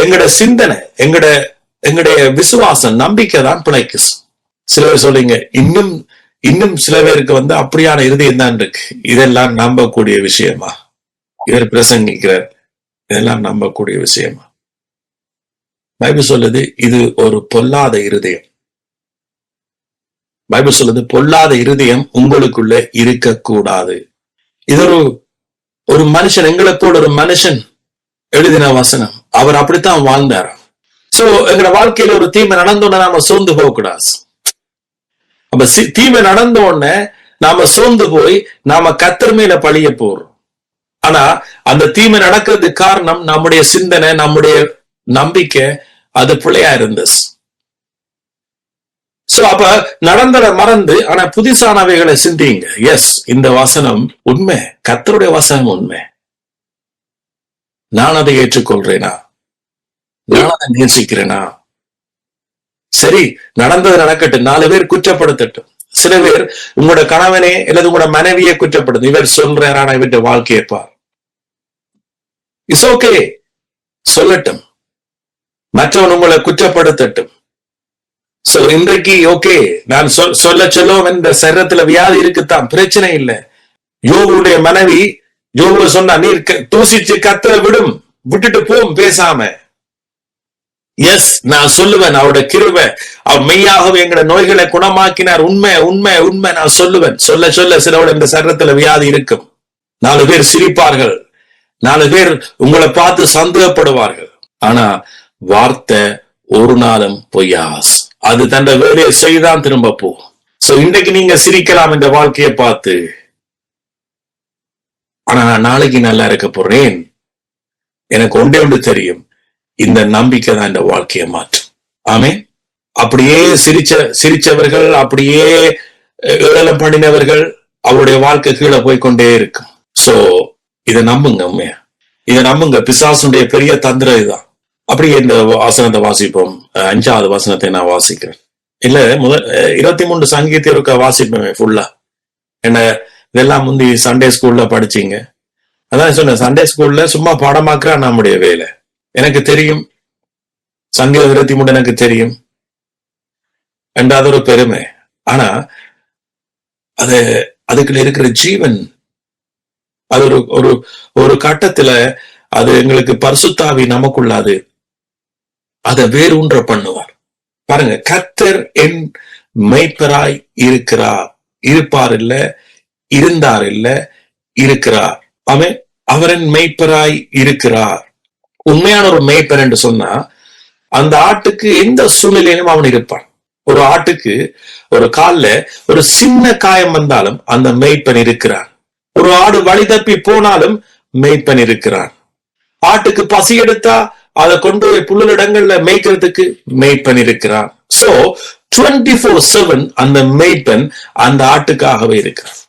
எங்கட சிந்தனை, எங்களுடைய விசுவாசம், நம்பிக்கை தான் பிழைக்கு. சில பேர் சொல்றீங்க, இன்னும் சில பேருக்கு அப்படியான இருதயம் தான் இருக்கு. இதெல்லாம் நம்பக்கூடிய விஷயமா? இவர் பிரசங்கிக்கிறார், இதெல்லாம் நம்பக்கூடிய விஷயமா? பைபிள் சொல்லுது இது ஒரு பொல்லாத இருதயம். பைபிள் சொல்லுது பொல்லாத இருதயம் உங்களுக்குள்ள இருக்கக்கூடாது. இது ஒரு மனுஷன், எங்களை போல ஒரு மனுஷன் எழுதின வசனம். அவர் அப்படித்தான் வாழ்ந்தார். சோ எங்களோட வாழ்க்கையில ஒரு தீமை நடந்தோடனே நாம சோர்ந்து போக கூடாது. அப்ப தீமை நடந்த உடனே நாம சோர்ந்து போய் நாம கர்த்தர் மேல பழிய போறோம். ஆனா அந்த தீமை நடக்கிறதுக்கு காரணம் நம்முடைய சிந்தனை, நம்முடைய நம்பிக்கை, அது பிழையா இருந்தது. சோ அப்ப நடந்ததை மறந்து ஆனா புதுசானவைகளை சிந்திங்க. எஸ், இந்த வசனம் உண்மை, கர்த்தருடைய வசனம் உண்மை. நான் அதை ஏற்றுக்கொள்றேனா? நான் அதை நேசிக்கிறேனா? சரி, நடந்தது நடக்கட்டும், 4 பேர் குற்றப்படுத்தட்டும், சில பேர் உங்களோட கணவனே அல்லது உங்களோட மனைவியை குற்றப்படுது, இவர் சொல்றார் ஆனா இவற்ற வாழ்க்கையை பார். இட்ஸ் ஓகே, சொல்லட்டும், மற்றவன் உங்களை குற்றப்படுத்தட்டும். சோ இன்றைக்கு ஓகே, நான் சொல்ல சொல்லுவோம், இந்த சரீரத்துல வியாதி இருக்குத்தான், பிரச்சனை இல்லை. யோபுடைய மனைவி யோபு சொன்னா, நீர் தூசிச்சு கத்தரை விடும், விட்டுட்டு போம் பேசாம. எஸ், நான் சொல்லுவேன் அவருடைய கிருபை, அவர் மெய்யாகவே எங்களை நோய்களை குணமாக்கினார், உண்மை உண்மை உண்மை நான் சொல்லுவேன். சொல்ல சொல்ல சிலவோட இந்த சரீரத்துல வியாதி இருக்கும். 4 பேர் சிரிப்பார்கள், 4 பேர் உங்களை பார்த்து சந்தேகப்படுவார்கள். ஆனா வார்த்தை ஒரு நாளும் பொய்யாஸ், அது தன் வேலையை செய்தான் திரும்ப போகும். சோ இன்றைக்கு நீங்க சிரிக்கலாம் இந்த வாழ்க்கையை பார்த்து, ஆனா நான் நாளைக்கு நல்லா இருக்க போறேன். எனக்கு ஒன்று தெரியும், இந்த நம்பிக்கை தான் இந்த வாழ்க்கையை மாற்றும். ஆமே, அப்படியே சிரிச்சவர்கள், அப்படியே ஏளனம் பண்ணினவர்கள், அவருடைய வாழ்க்கை கீழே போய்கொண்டே இருக்கும். சோ இதை நம்புங்க, உண்மையா இதை நம்புங்க. பிசாசுடைய பெரிய தந்திரம் இதுதான். அப்படியே இந்த வசனத்தை வாசிப்போம். 5வது வசனத்தை நான் வாசிக்கிறேன். இல்ல, முதல் 23 சங்கீதத்தை இருக்க வாசிப்பேன் ஃபுல்லா. என்ன இதெல்லாம் முந்தி சண்டே ஸ்கூல்ல படிச்சீங்க. அதான் சொன்னேன், சண்டே ஸ்கூல்ல சும்மா பாடமாக்குறா நம்முடைய வேலை. எனக்கு தெரியும், சங்கீதம் 23 எனக்கு தெரியும், ரெண்டாவது ஒரு பெருமை. ஆனா அதுக்குள்ள இருக்கிற ஜீவன், அது ஒரு கட்டத்துல அது எங்களுக்கு பரிசுத்தாவி நமக்குள்ளாது அதை வேரூன்ற பண்ணுவார். பாருங்க, கர்த்தர் என் மெய்ப்பராய் இருக்கிறார், இருப்பார் இல்ல, இருந்தார் இல்ல, இருக்கிறார். அவன் அவரின் மெய்ப்பராய் இருக்கிறார். உண்மையான ஒரு மெய்ப்பர் என்று சொன்னா, அந்த ஆட்டுக்கு எந்த சூழ்நிலையிலும் அவன் இருப்பான். ஒரு ஆட்டுக்கு ஒரு கால்ல ஒரு சின்ன காயம் வந்தாலும் அந்த மெய்ப்பன் இருக்கிறான். ஒரு ஆடு வழி தப்பி போனாலும் மெய்ப்பன் இருக்கிறான். ஆட்டுக்கு பசி எடுத்தா அதை கொண்டு போய் புல்லிடங்கள்ல மேய்க்கிறதுக்கு மெய்ப்பன் இருக்கிறான். சோ 24/7 அந்த மெய்ப்பன் அந்த ஆட்டுக்காகவே இருக்கிறான்.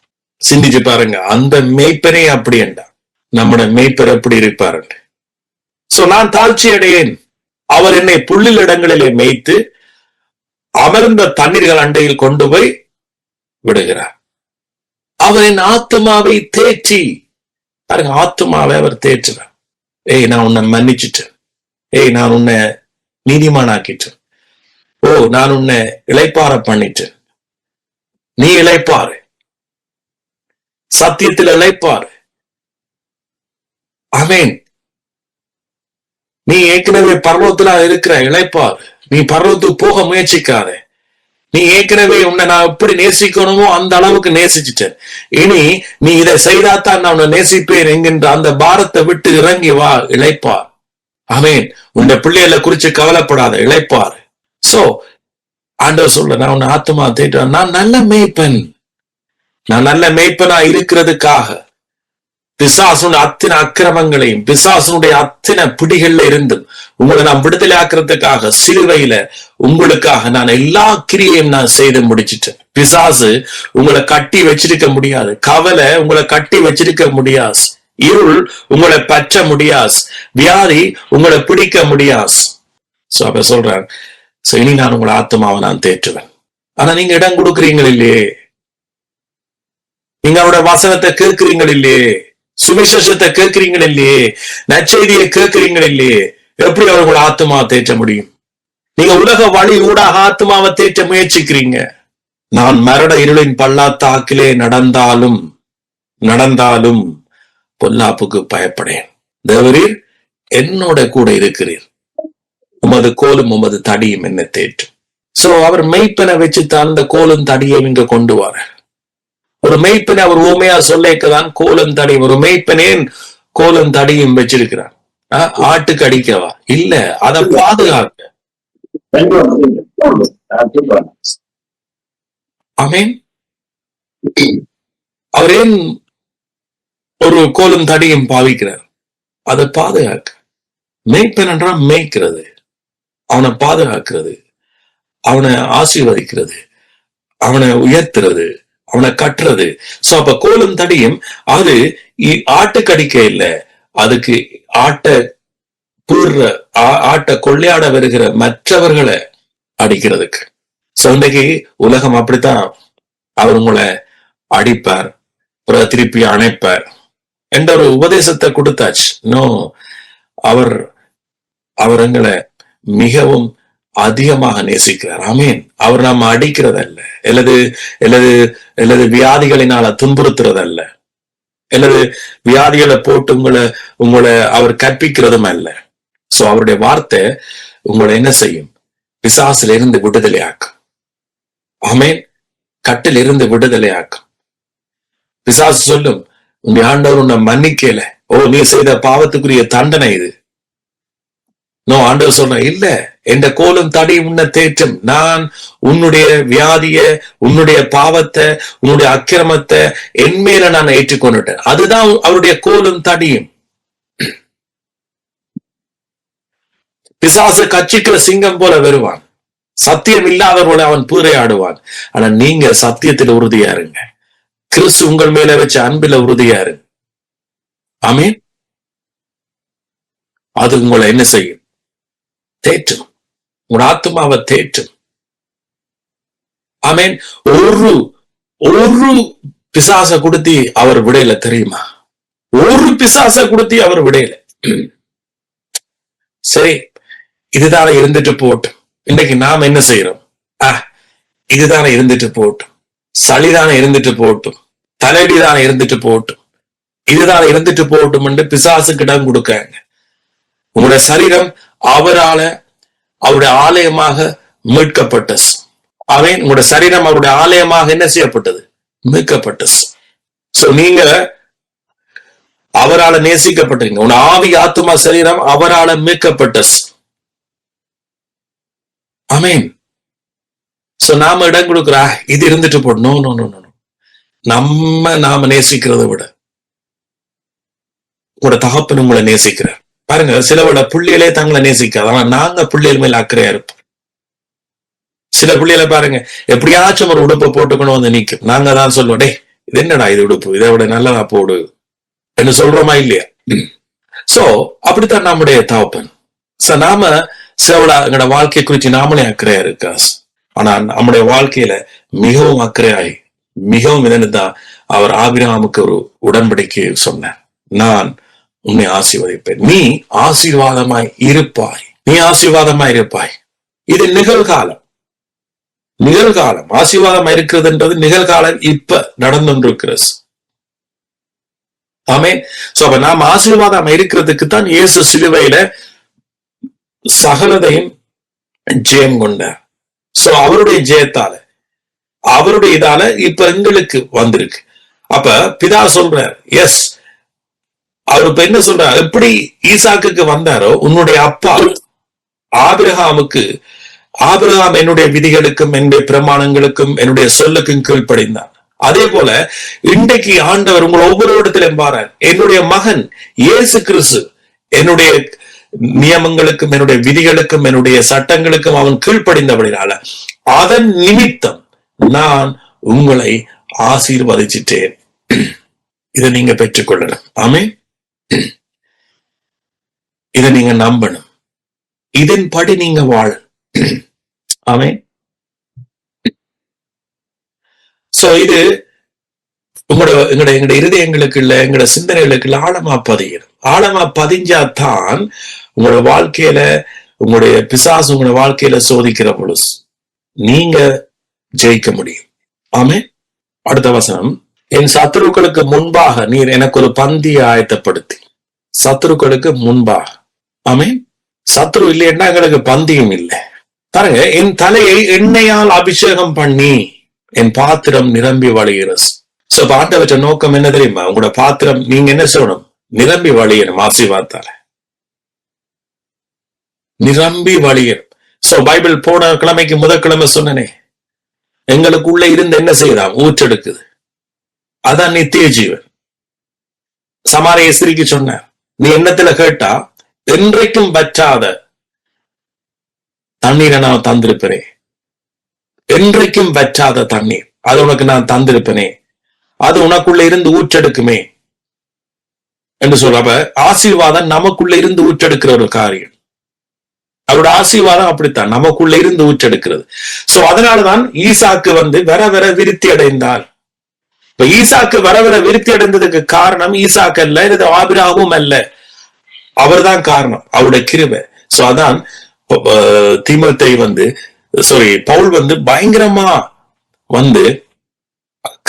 சிந்திச்சு பாருங்க, அந்த மெய்ப்பனே அப்படி என்றா நம்முடைய மெய்ப்பர் எப்படி இருப்பாரு. சோ நான் தாழ்ச்சி அடையேன், அவர் என்னை புல்லில் இடங்களிலே மேய்த்து அமர்ந்த தண்ணீர்கள் அண்டையில் கொண்டு போய் விடுகிறார். அவர் என் ஆத்மாவை தேற்றி, பாருங்க, ஆத்மாவை அவர் தேற்றுறார். ஏய், நான் உன்னை மன்னிச்சுட்டேன், ஏய் நான் உன்னை நீதிமானாக்கிட்டேன், ஓ நான் உன்னை இளைப்பாற பண்ணிட்டேன், நீ இளைப்பாரு, சத்தியத்தில் இளைப்பாரு. ஆமென். நீ ஏற்கனவே பர்வத்துல இருக்கிற இளைப்பாரு, நீ பர்வத்துக்கு போக முயற்சிக்காத. நீ ஏற்கனவே உன்னை நான் எப்படி நேசிக்கணுமோ அந்த அளவுக்கு நேசிச்சுட்டேன். இனி நீ இதை செய்தாத்தான் நான் உன்னை நேசிப்பேன் என்கின்ற அந்த பாரத்தை விட்டு இறங்கி வா, இளைப்பார். ஆமென். உன்னை பிள்ளைகளை குறிச்சு கவலைப்படாத, இளைப்பார். சோ ஆண்டவர் சொல்ல, நான் உன்னை ஆத்மா தேடுறேன், நான் நல்ல மேய்ப்பன். நான் நல்ல மேய்ப்பனா இருக்கிறதுக்காக பிசாசுடைய அத்தனை அக்கிரமங்களையும் பிசாசுடைய அத்தனை பிடிகள்ல இருந்தும் உங்களை நான் விடுதலை ஆக்குறதுக்காக சிலுவையில உங்களுக்காக நான் எல்லா கிரியையும் நான் செய்து முடிச்சிட்டேன். பிசாசு உங்களை கட்டி வச்சிருக்க முடியாது, கவலை உங்களை கட்டி வச்சிருக்க முடியாது, இருள் உங்களை பற்ற முடியாது, வியாதி உங்களை பிடிக்க முடியாது. சோ அப்ப சொல்றேன், இனி நான் உங்களை ஆத்மாவை நான் தேற்றுவேன். ஆனா நீங்க இடம் கொடுக்குறீங்க இல்லையே, நீங்க அவரோட வசனத்தை கேட்கிறீங்க இல்லையே, சுவிசேஷத்தை கேட்கிறீங்க இல்லையே, நற்செய்தியை கேட்கிறீங்க இல்லையே, எப்படி அவர்கள் ஆத்மா தேற்ற முடியும்? நீங்க உலக வழி ஊடாக ஆத்மாவை தேற்ற முயற்சிக்கிறீங்க. நான் மரண இருளின் பள்ளத்தாக்கிலே நடந்தாலும் பொல்லாப்புக்கு பயப்படேன், தேவரீர் என்னோட கூட இருக்கிறீர், உமது கோலும் உமது தடியும் என்ன தேற்றும். சோ அவர் மெய்ப்பனை வச்சுத்தான் இந்த கோலும் தடியை இங்க கொண்டு வர. ஒரு மெய்ப்பனை அவர் ஊமையா சொல்லிக்கதான் கோலும் தடியும். ஒரு மெய்ப்பனேன் கோலும் தடியும் வச்சிருக்கிறான். ஆட்டுக்கு அடிக்கவா? இல்ல, அதை பாதுகாக்க. ஆமென். அவர் ஏன் ஒரு கோலும் தடியும் பாவிக்கிறார்? அதை பாதுகாக்க. மெய்ப்பன் என்றால் மேய்க்கிறது, அவனை பாதுகாக்கிறது, அவனை ஆசீர்வதிக்கிறது, அவனை உயர்த்துறது, அவனை கட்டுறது. சோ அப்ப கோலும் தடியும் அது ஆட்டுக்கடிக்க இல்ல, அதுக்கு ஆட்டை கொள்ளையாட வருகிற மற்றவர்களை அடிக்கிறதுக்கு. சோ இன்றைக்கு உலகம் அப்படித்தான் அவர் உங்களை அடிப்பார், திருப்பி அணைப்பார் என்ற ஒரு உபதேசத்தை கொடுத்தாச்சு. நோ, அவர் அவர் எங்களை மிகவும் அதிகமாக நேசிக்கிறார். ஆமீன். அவர் நாம அடிக்கிறதல்ல, அல்லது அல்லது அல்லது வியாதிகளினால துன்புறுத்துறதல்ல, அல்லது வியாதிகளை போட்டு உங்களை அவர் கற்பிக்கிறதும் அல்ல. சோ அவருடைய வார்த்தை உங்களை என்ன செய்யும்? பிசாசில இருந்து விடுதலையாக்கும். ஆமீன். கட்டில் இருந்து விடுதலையாக்கும். பிசாசு சொல்லும், உன் ஆண்டவர் உன்னை மன்னிக்கல, ஓ நீ செய்த பாவத்துக்குரிய தண்டனை இது. நோ, ஆண்டவர் சொல்ற, இல்ல, என்ற கோலும் தடி உன்னை தேற்றும். நான் உன்னுடைய வியாதிய, உன்னுடைய பாவத்தை, உன்னுடைய அக்கிரமத்தை என் மேல நான் ஏற்றுக்கொண்டுட்டேன். அதுதான் அவருடைய கோலும் தடியும். பிசாசு கட்சிக்கிற சிங்கம் போல வருவான், சத்தியம் இல்லாதவர்களை அவன் பூரையாடுவான். ஆனா நீங்க சத்தியத்தில் உறுதியா இருங்க. கிறிஸ்து உங்கள் மேல வச்ச அன்பில உறுதியா இருங்க. ஆமீன். அது உங்களை என்ன செய்யும்? தேற்றும். உன் ஆத்மாவை தேற்றும். ஆமீன். ஒரு பிசாச கொடுத்தி அவர் விடையில, தெரியுமா? ஒரு பிசாச கொடுத்தி அவர் விடையில. சரி, இதுதானே இருந்துட்டு போட்டும். இன்னைக்கு நாம் என்ன செய்யறோம்? இதுதானே இருந்துட்டு போட்டும், சளிதானே இருந்துட்டு போட்டும், தலையடிதானே இருந்துட்டு போட்டும், இதுதானே இருந்துட்டு போட்டும் என்று பிசாசுக்கு இடம் கொடுக்காங்க. உங்களுடைய சரீரம் அவருடைய ஆலயமாக மீட்கப்பட்டது. அவன் உங்களுடைய சரீரம் அவருடைய ஆலயமாக என்ன செய்யப்பட்டது? மீட்கப்பட்டது. சோ நீங்க அவரால் நேசிக்கப்பட்டீங்க. உன் ஆவி, ஆத்துமா, சரீரம் அவரால் மீட்கப்பட்டது. ஆமீன். சோ நாம இடம் கொடுக்கிறா, இது இருந்துட்டு போடணும். நாம நேசிக்கிறத விட உங்களோட தகப்பன் உங்களை நேசிக்கிறார். பாருங்க, சிலவோட புள்ளிகளே தங்களை நேசிக்காது, ஆனா நாங்க புள்ளிகள் மேல அக்கறையா இருப்போம். சில புள்ளிகளை பாருங்க, எப்படியாச்சும் ஒரு உடுப்பை போட்டுக்கணும் வந்து நிக்கும். நாங்க தான் சொல்லுவோம், டே இது என்னடா இது உடுப்பு, இதை விட நல்லதா போடு என்று சொல்றோமா இல்லையா? சோ அப்படித்தான் நம்முடைய தகப்பன். சோ நாம சிலவோட எங்களோட வாழ்க்கை குறித்து நாமளே அக்கறையா இருக்கா. ஆனா நம்முடைய வாழ்க்கையில மிகவும் அக்கறையாய், மிகவும் என்னதான் அவர் ஆபிரகாமுக்கு ஒரு உடன்படிக்கை சொன்னார். நான் உன்னை ஆசீர்வதிப்பேன், நீ ஆசீர்வாதமாய் இருப்பாய், நீ ஆசீர்வாதமாய் இருப்பாய். இது நிகழ்காலம். ஆசீர்வாதமா இருக்கிறதுன்றது நிகழ்காலம், இப்ப நடந்துருக்கிறது. ஆமென். சோ அப்ப நாம் ஆசீர்வாதமா இருக்கிறதுக்கு தான் இயேசு சிலுவையில சகலதையும் ஜெயம் கொண்டார். சோ அவருடைய ஜெயத்தால, அவருடைய இதால இப்ப எங்களுக்கு வந்திருக்கு. அப்ப பிதா சொல்றார், எஸ், அவர் இப்ப என்ன சொல்றார்? எப்படி ஈசாக்குக்கு வந்தாரோ, உன்னுடைய அப்பா ஆபிரகாம் என்னுடைய விதிகளுக்கும் என்னுடைய பிரமாணங்களுக்கும் என்னுடைய சொல்லுக்கும் கீழ்ப்படிந்தான். அதே போல இன்றைக்கு ஆண்டவர் உங்களை ஒவ்வொரு இடத்திலும் பாரு, என்னுடைய மகன் இயேசு கிறிஸ்து என்னுடைய நியமங்களுக்கும் என்னுடைய விதிகளுக்கும் என்னுடைய சட்டங்களுக்கும் அவன் கீழ்ப்படிந்தபடினால அதன் நிமித்தம் நான் உங்களை ஆசீர்வதிச்சிட்டேன். இதை நீங்க பெற்றுக்கொள்ளணும். ஆமென். இதை நீங்க நம்பணும். இதன்படி நீங்க வாழ. ஆமென். சோ இது எங்களுடைய இருதயங்களுக்கு இல்ல, எங்களோட சிந்தனைகளுக்கு இல்ல, ஆழமா பதிஞ்சாதான் உங்களோட வாழ்க்கையில, உங்களுடைய பிசாசு உங்களோட வாழ்க்கையில சோதிக்கிற பொழுது நீங்க ஜெயிக்க முடியும். ஆமென். அடுத்த வசனம், என் சத்துருக்களுக்கு முன்பாக நீர் எனக்கு ஒரு பந்தியை ஆயத்தப்படுத்தி. சத்துருக்களுக்கு முன்பாக. ஆமென். சத்துரு இல்லைன்னா எங்களுக்கு பந்தியும் இல்லை. பாருங்க, என் தலையை எண்ணெயால் அபிஷேகம் பண்ணி என் பாத்திரம் நிரம்பி வழிகிறது. சோ ஆண்டவற்ற நோக்கம் என்ன தெரியுமா? உங்களோட பாத்திரம் நீங்க என்ன சொல்லணும்? நிரம்பி வழியணும். ஆசீர்வாதத்தால நிரம்பி வழியணும். சோ பைபிள் போன கிழமைக்கு முதற்கிழமை சொன்னனே, எங்களுக்குள்ள இருந்து என்ன செய்யலாம்? ஊற்றெடுக்குது. அதான் நித்திய ஜீவன். சமாரிய ஸ்திரீக்கு சொன்ன, நீ எண்ணத்துல கேட்டா என்றைக்கும் வற்றாத தண்ணீரை நான் தந்திருப்பேனே, என்றைக்கும் வற்றாத தண்ணீர், அது உனக்கு நான் தந்திருப்பேனே, அது உனக்குள்ள இருந்து ஊற்றெடுக்குமே என்று சொல்ற. ஆசீர்வாதம் நமக்குள்ள இருந்து ஊற்றெடுக்கிற ஒரு காரியம். அவருடைய ஆசீர்வாதம் அப்படித்தான் நமக்குள்ள இருந்து ஊற்றெடுக்கிறது. சோ அதனாலதான் ஈசாக்கு வர வர விருத்தி அடைந்தார். இப்ப ஈசாக்கு வர வர விருத்தி அடைந்ததுக்கு காரணம் ஈசாக்கு அல்ல, இது ஆபிரகாமும் அல்ல, அவர்தான் காரணம், அவருடைய கிருபை. சோ அதான் தீமோத்தேயு பவுல் பயங்கரமா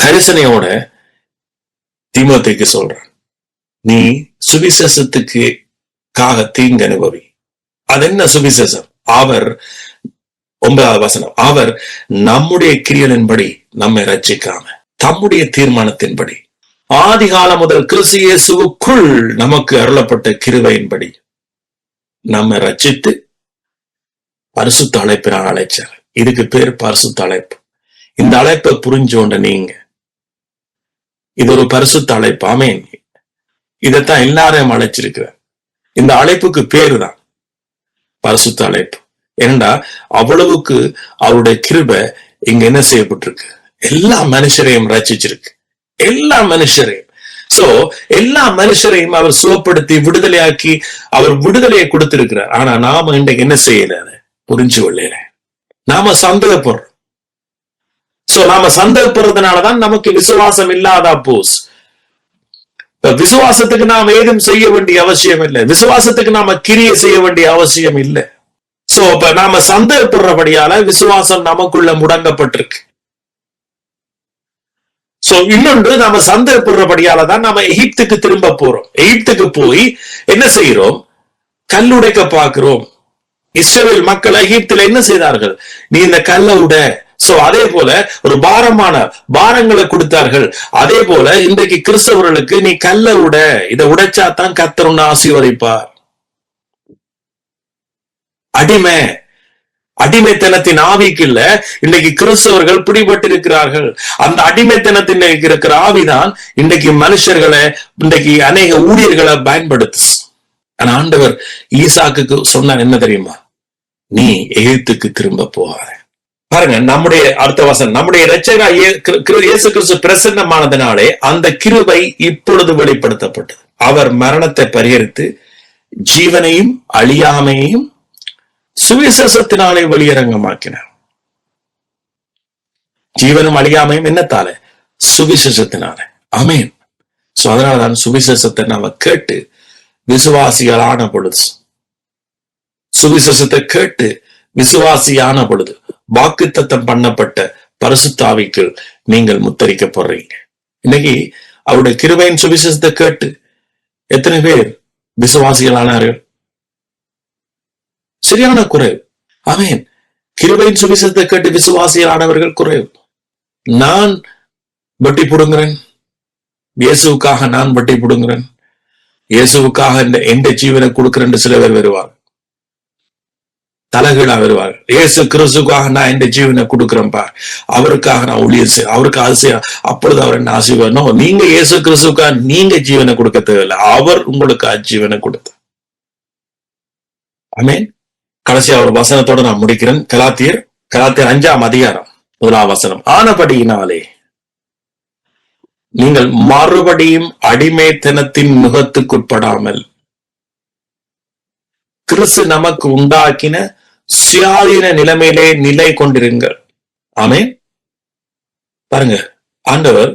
கரிசனையோட தீமோத்தேயுக்கு சொல்றான், நீ சுவிசேஷத்துக்காக தீங்கு அனுபவி. அது என்ன சுவிசேஷம்? அவர் 9வது வசனம், அவர் நம்முடைய கிரியலின்படி நம்மை ரட்சிக்காம தம்முடைய தீர்மானத்தின்படி ஆதி காலம் முதல் கிறிஸ்து இயேசுவுக்குள் நமக்கு அருளப்பட்ட கிருபையின்படி நம்ம ரட்சித்து பரிசுத்த அழைப்பினால் அழைச்சார். இதுக்கு பேர் பரிசுத்த அழைப்பு. இந்த அழைப்பை புரிஞ்சோண்ட நீங்க, இது ஒரு பரிசுத்த அழைப்பு. ஆமேன். இதைத்தான் எல்லாரையும் அழைச்சிருக்கிற. இந்த அழைப்புக்கு பேரு தான் பரிசுத்த அழைப்பு. ஏனென்றா அவ்வளவுக்கு அவருடைய கிருபை இங்க என்ன செய்யப்பட்டிருக்கு, எல்லா மனுஷரையும் ரட்சிச்சிருக்கு, எல்லா மனுஷரையும். சோ எல்லா மனுஷரையும் அவர் சுகப்படுத்தி விடுதலையாக்கி அவர் விடுதலையை கொடுத்திருக்கிறார். ஆனா நாம இன்றைக்கு என்ன செய்யல, அதை புரிஞ்சு கொள்ளல, நாம சந்தேகப்படுறோம். சோ நாம சந்தேகப்படுறதுனாலதான் நமக்கு விசுவாசம் இல்லாதா போஸ். விசுவாசத்துக்கு நாம் ஏதும் செய்ய வேண்டிய அவசியம் இல்லை, விசுவாசத்துக்கு நாம கிரியை செய்ய வேண்டிய அவசியம் இல்லை. சோ இப்ப நாம சந்தேகப்படுறபடியால விசுவாசம் நமக்குள்ள முடங்கப்பட்டிருக்கு. சோ இன்னொன்று, நாம சந்தேகப்படுறபடியாலதான் நாம எகிப்துக்கு திரும்ப போறோம். எகிப்துக்கு போய் என்ன செய்யறோம், கல்லுடைக்க பார்க்கிறோம். இஸ்ரவேல் மக்கள் எகிப்துல என்ன செய்தார்கள், நீ இந்த கல்லை உட. சோ அதே போல ஒரு பாரங்களை கொடுத்தார்கள். அதே போல இன்றைக்கு கிறிஸ்தவர்களுக்கு நீ கல்லை உட, இதை உடைச்சாதான் கர்த்தர் உன்னை ஆசீர்வதிப்பார். அடிமைத்தனத்தின் ஆவிக்கு இல்ல இன்றைக்கு கிறிஸ்தவர்கள் பிடிபட்டு இருக்கிறார்கள். அந்த அடிமைத்தனத்தின் இருக்கிற ஆவிதான் இன்றைக்கு மனுஷர்களை, இன்றைக்கு அநேக ஊழியர்களை பயன்படுத்து. ஆனா ஆண்டவர் ஈசாக்கு சொன்னார் என்ன தெரியுமா, நீ எகிப்துக்கு திரும்ப போகாத. பாருங்க, நம்முடைய அடுத்த வசனம், நம்முடைய இரட்சகராகிய இயேசு கிறிஸ்து பிரசன்னமானதினாலே அந்த கிருபை இப்பொழுது வெளிப்படுத்தப்பட்டது. அவர் மரணத்தை பரிகரித்து ஜீவனையும் அழியாமையையும் சுவிசேஷத்தினாலே வெளியரங்கமாக்கினார். ஜீவனும் அழியாமையும் என்னத்தால, சுவிசேஷத்தினால. ஆமேன். சோ அதனாலதான் சுவிசேஷத்தை நாம கேட்டு விசுவாசிகளான பொழுது, சுவிசேஷத்தை கேட்டு விசுவாசியான பொழுது வாக்குத்தத்தம் பண்ணப்பட்ட பரிசுத்த ஆவிக்கு நீங்கள் முத்தரிக்கப்படுறீங்க. இன்னைக்கு அவருடைய கிருபையின் சுவிசேஷத்தை கேட்டு எத்தனை பேர் விசுவாசிகளானார்கள்? சரியான குறைவு. ஆமேன். கிருபையின் சுவிசேஷத்தை கேட்டு விசுவாசிகளானவர்கள் குறைவு. நான் வட்டி புடுங்குறேன், இயேசுவுக்காக நான் வட்டி புடுங்குறேன், இயேசுவுக்காக எந்த ஜீவனை கொடுக்கிறேன் சில பேர் வருவார், தலைகீழா வருவார். இயேசு கிறிஸ்துக்காக நான் எந்த ஜீவனை கொடுக்கிறேன் பார், அவருக்காக நான் ஊழியர் செய்ய, அவருக்கு ஆசையா, அப்பொழுது அவர் என்ன ஆசீர்வாதம். நீங்க இயேசு கிறிஸ்துக்காக நீங்க ஜீவனை கொடுக்க தேவையில்லை, அவர் உங்களுக்கு ஜீவனை கொடுத்தார். ஆமேன். கடைசியா ஒரு வசனத்தோட நான் முடிக்கிறேன். கலாத்தியர் 5ஆம் அதிகாரம் 1ஆம் வசனம், ஆனபடியினாலே நீங்கள் மறுபடியும் அடிமைத்தனத்தின் முகத்துக்குட்படாமல் கிறிஸ்து நமக்கு உண்டாக்கின சுயாதீன நிலைமையிலே நிலை கொண்டிருங்கள். ஆமேன். பாருங்க, ஆண்டவர்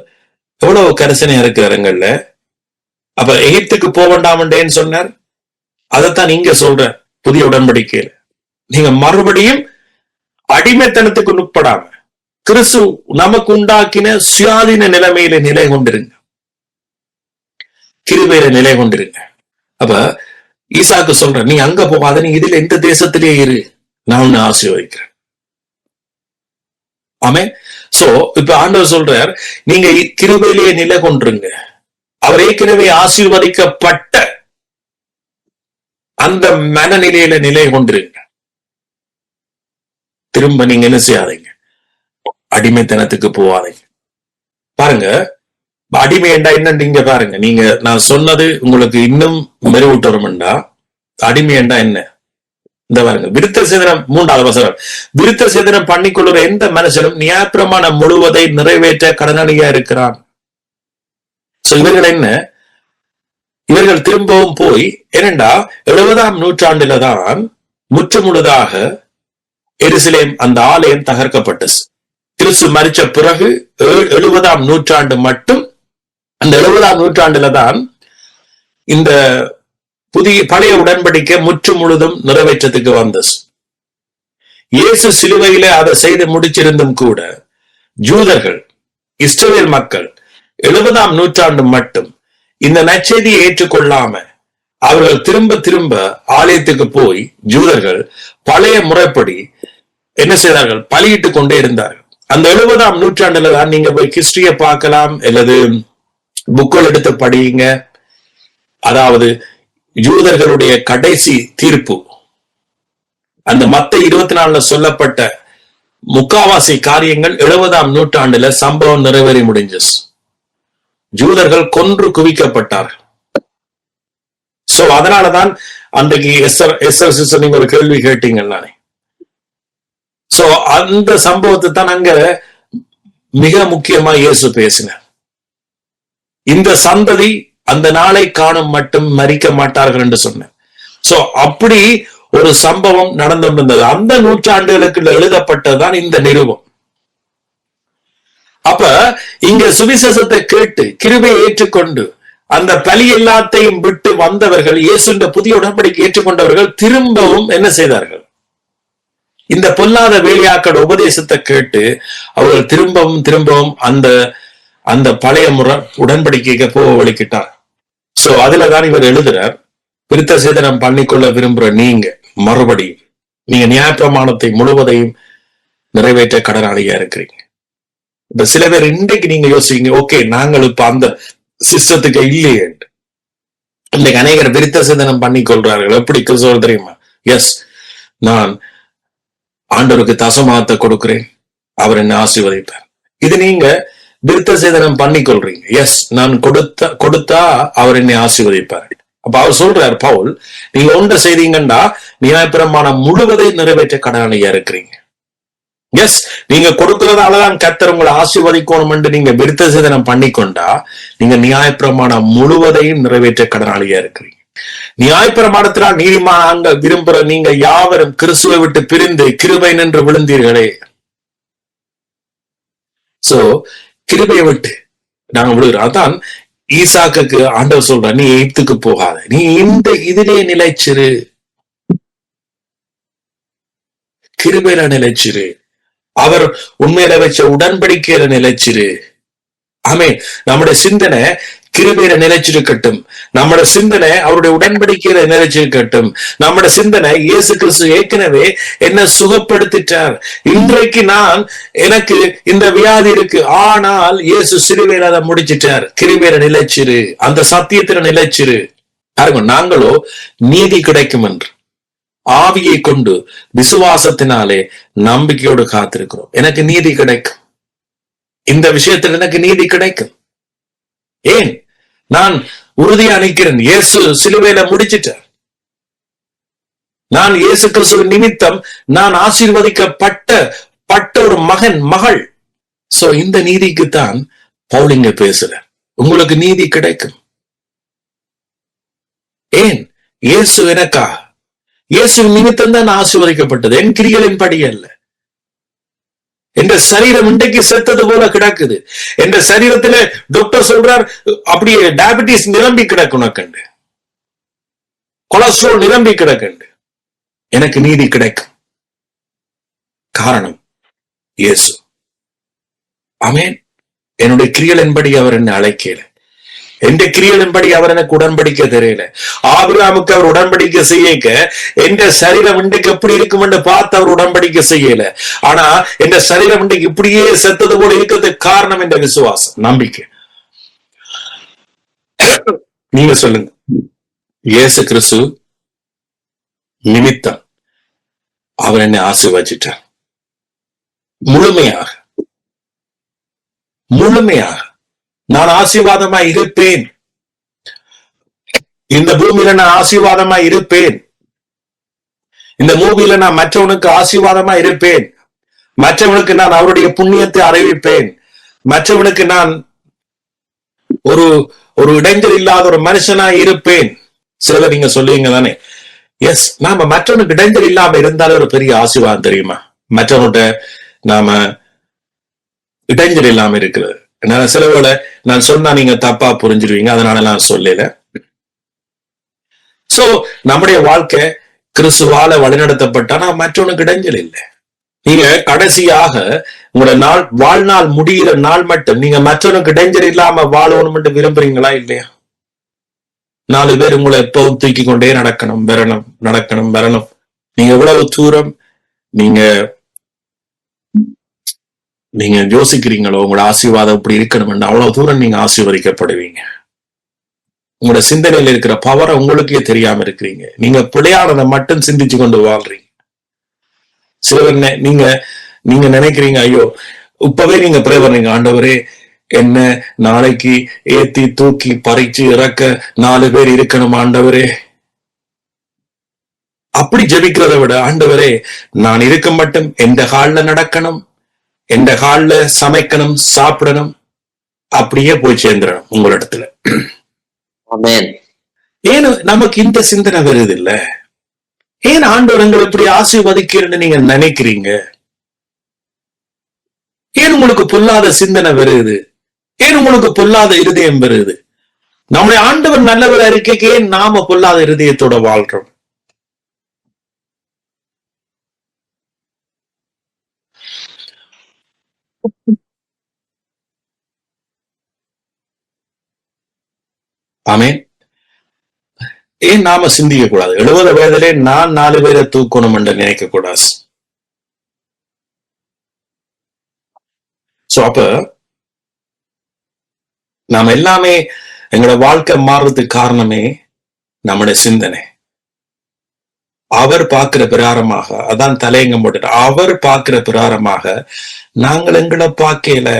எவ்வளவு கரிசனையா இருக்கிறாருங்கல்ல. அப்ப எகிப்துக்கு போக வேண்டாம்ன்றேன்னு சொன்னார், அதைத்தான் இங்க சொல்ற புதிய உடன்படிக்கையில. நீங்க மறுபடியும் அடிமைத்தனத்துக்கு உட்படாம கிறிஸ்து நமக்கு உண்டாக்கின சுயாதீன நிலைமையில நிலை கொண்டிருங்க, கிருபையில நிலை கொண்டிருங்க. அப்ப ஈசாக்கு சொல்ற, நீ அங்க போகாத, நீ இதுல எந்த தேசத்திலே இரு, நான் உன்னை ஆசீர்வதிக்கிறேன். ஆமே. சோ இப்ப ஆண்டவர் சொல்றார், நீங்க கிருபையிலேயே நிலை கொண்டிருங்க. அவர் ஏற்கனவே ஆசீர்வதிக்கப்பட்ட அந்த மனநிலையில நிலை கொண்டிருங்க. திரும்ப நீங்க என்ன செய்யாதீங்க, அடிமைத்தனத்துக்கு போவாதீங்க. பாருங்க, அடிமை என்றா என்னன்னு இங்க பாருங்க. நீங்க நான் சொன்னது உங்களுக்கு இன்னும் மெருகூட்டணும்டா. அடிமை என்றா என்ன இந்த பாருங்க, விருத்த சேதனம் 3ஆவது வசனம், விருத்த சேதனம் பண்ணிக்கொள்ளுற எந்த மனுஷனும் நியாயப்பிரமாணம் முழுவதை நிறைவேற்ற கடனாளியா இருக்கிறான். இவர்கள் என்ன, இவர்கள் திரும்பவும் போய், ஏனென்றா 70ஆம் நூற்றாண்டுல தான் முற்றுமுழுதாக எருசலேம் அந்த ஆலயம் தகர்க்கப்பட்டது. கிறிஸ்து மரித்த பிறகு 70ஆம் நூற்றாண்டு மட்டும், அந்த 70ஆம் நூற்றாண்டுல தான் இந்த பழைய உடன்படிக்கை முற்று முழுதும் நிறைவேற்றத்துக்கு வந்தது. இயேசு சிலுவையில அதை செய்து முடிச்சிருந்தும் கூட ஜூதர்கள், இஸ்ரவேல் மக்கள் 70ஆம் நூற்றாண்டு மட்டும் இந்த நற்செய்தியை ஏற்றுக்கொள்ளாம அவர்கள் திரும்ப திரும்ப ஆலயத்துக்கு போய் ஜூதர்கள் பழைய முறைப்படி என்ன செய்தார்கள்? பலியிட்டு கொண்டே இருந்தார்கள். அந்த 70ஆம் நூற்றாண்டுல தான் நீங்க போய் ஹிஸ்டரிய பார்க்கலாம், அல்லது புக்கள் எடுத்து படியுங்க. அதாவது யூதர்களுடைய கடைசி தீர்ப்பு, அந்த மத்த 24 சொல்லப்பட்ட முக்காவாசி காரியங்கள் 70ஆம் நூற்றாண்டுல சம்பவம் நிறைவேறி முடிஞ்சது. ஜூதர்கள் கொன்று குவிக்கப்பட்டார்கள். சோ அதனாலதான் அன்றைக்கு எஸ்ஆர் நீங்க ஒரு கேள்வி கேட்டீங்கன்னா, சோ அந்த சம்பவத்தை தான் அங்க மிக முக்கியமா இயேசு பேசினார். இந்த சந்ததி அந்த நாளை காணும் மட்டும் மரிக்க மாட்டார்கள் என்று சொன்னேன். சோ அப்படி ஒரு சம்பவம் நடந்திருந்தது. அந்த நூற்றாண்டுகளுக்கு எழுதப்பட்டதுதான் இந்த நிருபம். அப்ப இங்க சுவிசேஷத்தை கேட்டு கிருபையை ஏற்றுக்கொண்டு அந்த பலி எல்லாத்தையும் விட்டு வந்தவர்கள், இயேசுன்ற புதிய உடன்படிக்கை ஏற்றுக்கொண்டவர்கள் திரும்பவும் என்ன செய்தார்கள்? இந்த பொல்லாத வேலையாக்கள் உபதேசத்தை கேட்டு அவர்கள் திரும்பவும் அந்த பழைய முறை உடன்படிக்கைக்கு போக வலிக்கிட்டார். சோ அதுலதான் இவர் எழுதுறார், விருத்த சேதனம் பண்ணிக்கொள்ள விரும்புற நீங்க மறுபடியும் நீங்க நியாயப்பிரமாணத்தை முழுவதையும் நிறைவேற்ற கடனாளியா இருக்கிறீங்க. இப்ப சில பேர் இன்றைக்கு நீங்க யோசிங்க, ஓகே நாங்கள் இப்ப அந்த சிஸ்டத்துக்கு இல்லையே. இன்னைக்கு அநேகர் விருத்த சேதனம் பண்ணிக்கொள்றார்கள். எப்படி கிறிஸ்தவர் தெரியுமா? எஸ், நான் ஆண்டவருக்கு தசமாகத்தை கொடுக்கிறேன், அவர் என்ன ஆசீர்வதிப்பார். இது நீங்க விருத்த சேதனம் பண்ணிக்கொள்றீங்க. எஸ், நான் கொடுத்தா அவர் என்னை ஆசீர்வதிப்பார். அப்ப அவர் சொல்றார் பவுல், நீங்க ஒன்றை செய்தீங்கன்னா நியாயப்பிரமாணம் முழுவதை நிறைவேற்ற கடனாளியா இருக்கிறீங்க. எஸ், நீங்க கொடுக்கிறதாலதான் கர்த்தர் உங்களை ஆசீர்வதிக்கணும் என்று நீங்க விருத்த சேதனம் பண்ணிக்கொண்டா நீங்க நியாயப்பிரமாணம் முழுவதையும் நிறைவேற்ற கடனாளியா இருக்கிறீங்க. நியாயப்பிரமாணத்தினால் நீதிமானாங்க விரும்புற நீங்க யாவரும் கிறிஸ்துவை விட்டு பிரிந்து கிருபை நின்று விழுந்தீர்களே. சோ கிருபையை விட்டு நாங்க விழுகிறோம். அதான் ஈசாக்கு ஆண்டவர் சொல்ற, நீ எகிப்துக்கு போகாத, நீ இந்த இதிலே நிலைச்சிரு, கிருபையில நிலைச்சிரு, அவர் உண்மையில வச்ச உடன்படிக்கையில நிலைச்சிரு. ஆமே, நம்முடைய சிந்தனை கிருபையில நிலைச்சிருக்கட்டும், நம்முடைய சிந்தனை அவருடைய உடன்படிக்கையில நிலைச்சிருக்கட்டும். நம்முடைய சிந்தனை இயேசு கிறிஸ்து ஏற்கனவே என்ன சுகப்படுத்திட்டார். இன்றைக்கு எனக்கு இந்த வியாதி இருக்கு, ஆனால் இயேசு சிலுவையில அதை முடிச்சிட்டார். கிருபையில நிலைச்சிரு, அந்த சத்தியத்தில நிலைச்சிரு. பாருங்க, நாங்களோ நீதி கிடைக்கும் என்று ஆவியை கொண்டு விசுவாசத்தினாலே நம்பிக்கையோடு காத்திருக்கிறோம். எனக்கு நீதி கிடைக்கும், இந்த விஷயத்தில் எனக்கு நீதி கிடைக்கும். ஏன்? நான் உறுதியா நிற்கிறேன், இயேசு சிலுவையில முடிச்சிட்டார். நான் இயேசு கிறிஸ்துவின் நிமித்தம் நான் ஆசீர்வதிக்கப்பட்ட ஒரு மகள். சோ இந்த நீதிக்குத்தான் பவுலிங்க பேசுறார். உங்களுக்கு நீதி கிடைக்கும். ஏன்? இயேசு எனக்கா, இயேசு நிமித்தம் தான் ஆசீர்வதிக்கப்பட்டது, என் கிரியலின் படி அல்ல. என்ற சரீரம் இன்றைக்கு செத்தது போல கிடக்குது. என்ற சரீரத்துல டாக்டர் சொல்றார், அப்படியே டயபிட்டிஸ் நிரம்பி கிடக்குனக்கண்டு, கொலஸ்ட்ரால் நிரம்பி கிடக்கண்டு. எனக்கு நீதி கிடைக்கும். காரணம் இயேசு. ஆமென். என்னுடைய கிரியலின்படி அவர் என்னை அழைக்கல, எந்த கிரியலின்படி அவர் எனக்கு உடன்படிக்கை தெரியல. ஆபிரகாமுக்கு அவர் உடன்படிக்கை செய்யக்க எந்த சரீரம் இன்றைக்கு எப்படி இருக்கும் என்று பார்த்து அவர் உடன்படிக்கை செய்யல. ஆனா எந்த சரீரம் இன்றைக்கு இப்படியே செத்தது போல இருக்கிறதுக்கு காரணம் என்ற விசுவாசம், நம்பிக்கை. நீங்க சொல்லுங்க, இயேசு கிறிஸ்து நிமித்தம் அவர் என்னை ஆசீர்வதிச்சிட்டார். முழுமையாக நான் ஆசீர்வாதமா இருப்பேன். இந்த பூமியில நான் ஆசீர்வாதமா இருப்பேன். இந்த பூமியில நான் மற்றவனுக்கு ஆசீர்வாதமா இருப்பேன். மற்றவனுக்கு நான் அவருடைய புண்ணியத்தை அறிவிப்பேன். மற்றவனுக்கு நான் ஒரு இடைஞ்சல் இல்லாத ஒரு மனுஷனா இருப்பேன். சிலர் நீங்க சொல்லுவீங்க தானே, எஸ், நாம மற்றவனுக்கு இடைஞ்சல் இல்லாம இருந்தாலே ஒரு பெரிய ஆசீர்வாதம் தெரியுமா? மற்றவன்கிட்ட நாம இடைஞ்சல் இல்லாம இருக்கிறது. சில வேளை நான் சொன்னா நீங்க தப்பா புரிஞ்சிருவீங்க, அதனால நான் சொல்லல. சோ நம்முடைய வாழ்க்கை கிறிஸ்துவால வழிநடத்தப்பட்டா நான் மற்றவனுக்கு இடைஞ்சல் இல்லை. நீங்க கடைசியாக உங்களோட வாழ்நாள் முடிகிற நாள் மட்டும் நீங்க மற்றவனுக்கு இடைஞ்சல் இல்லாம வாழணும் மட்டும் விரும்புறீங்களா இல்லையா? 4 பேர் உங்களை எப்பவும் தூக்கி கொண்டே நடக்கணும், வரணும். நீங்க எவ்வளவு தூரம் நீங்க யோசிக்கிறீங்களோ உங்களோட ஆசீர்வாதம் இப்படி இருக்கணும், அவ்வளவு தூரம் நீங்க ஆசீர்வதிக்கப்படுவீங்க. உங்களோட சிந்தனையில இருக்கிற பவரை உங்களுக்கே தெரியாம இருக்கிறீங்க. நீங்க பிள்ளையானதை மட்டும் சிந்திச்சு கொண்டு வாழ்றீங்க. சிலவர் நீங்க நினைக்கிறீங்க, ஐயோ இப்பவே நீங்க ப்ரே பண்றீங்க, ஆண்டவரே என்ன நாளைக்கு ஏத்தி தூக்கி பறிச்சு இறக்க 4 பேர் இருக்கணும் ஆண்டவரே. அப்படி ஜெபிக்கிறத விட, ஆண்டவரே நான் இருக்க மட்டும் எந்த ஹால்ல நடக்கணும், எந்த ஹால்ல சமைக்கணும், சாப்பிடணும், அப்படியே போய் சேர்ந்துடணும் உங்களிடத்துல. ஏன் நமக்கு இந்த சிந்தனை வருது இல்ல? ஏன் ஆண்டவர் உங்களை இப்படி ஆசீர்வதிக்கிறேன்னு நீங்க நினைக்கிறீங்க? ஏன் உங்களுக்கு பொல்லாத சிந்தனை வருது? ஏன் உங்களுக்கு பொல்லாத இருதயம் வருது? நம்முடைய ஆண்டவர் நல்லவர் அறிக்கைக்கு ஏன் நாம பொல்லாத இருதயத்தோட வாழ்றோம்? ஆமென். ஏன் நாம சிந்திக்க கூடாது? 70 வயதிலே நான் 4 பேரை தூக்கணும் என்று நினைக்க கூடாது. சோ அப்ப நாம எல்லாமே எங்களோட வாழ்க்கை மாறுறதுக்கு காரணமே நம்முடைய சிந்தனை. அவர் பார்க்கிற பிரகாரமாக, அதான் தலையங்கம் போட்டுட்டு, அவர் பார்க்கிற பிரகாரமாக நாங்கள் எங்களை பார்க்கல.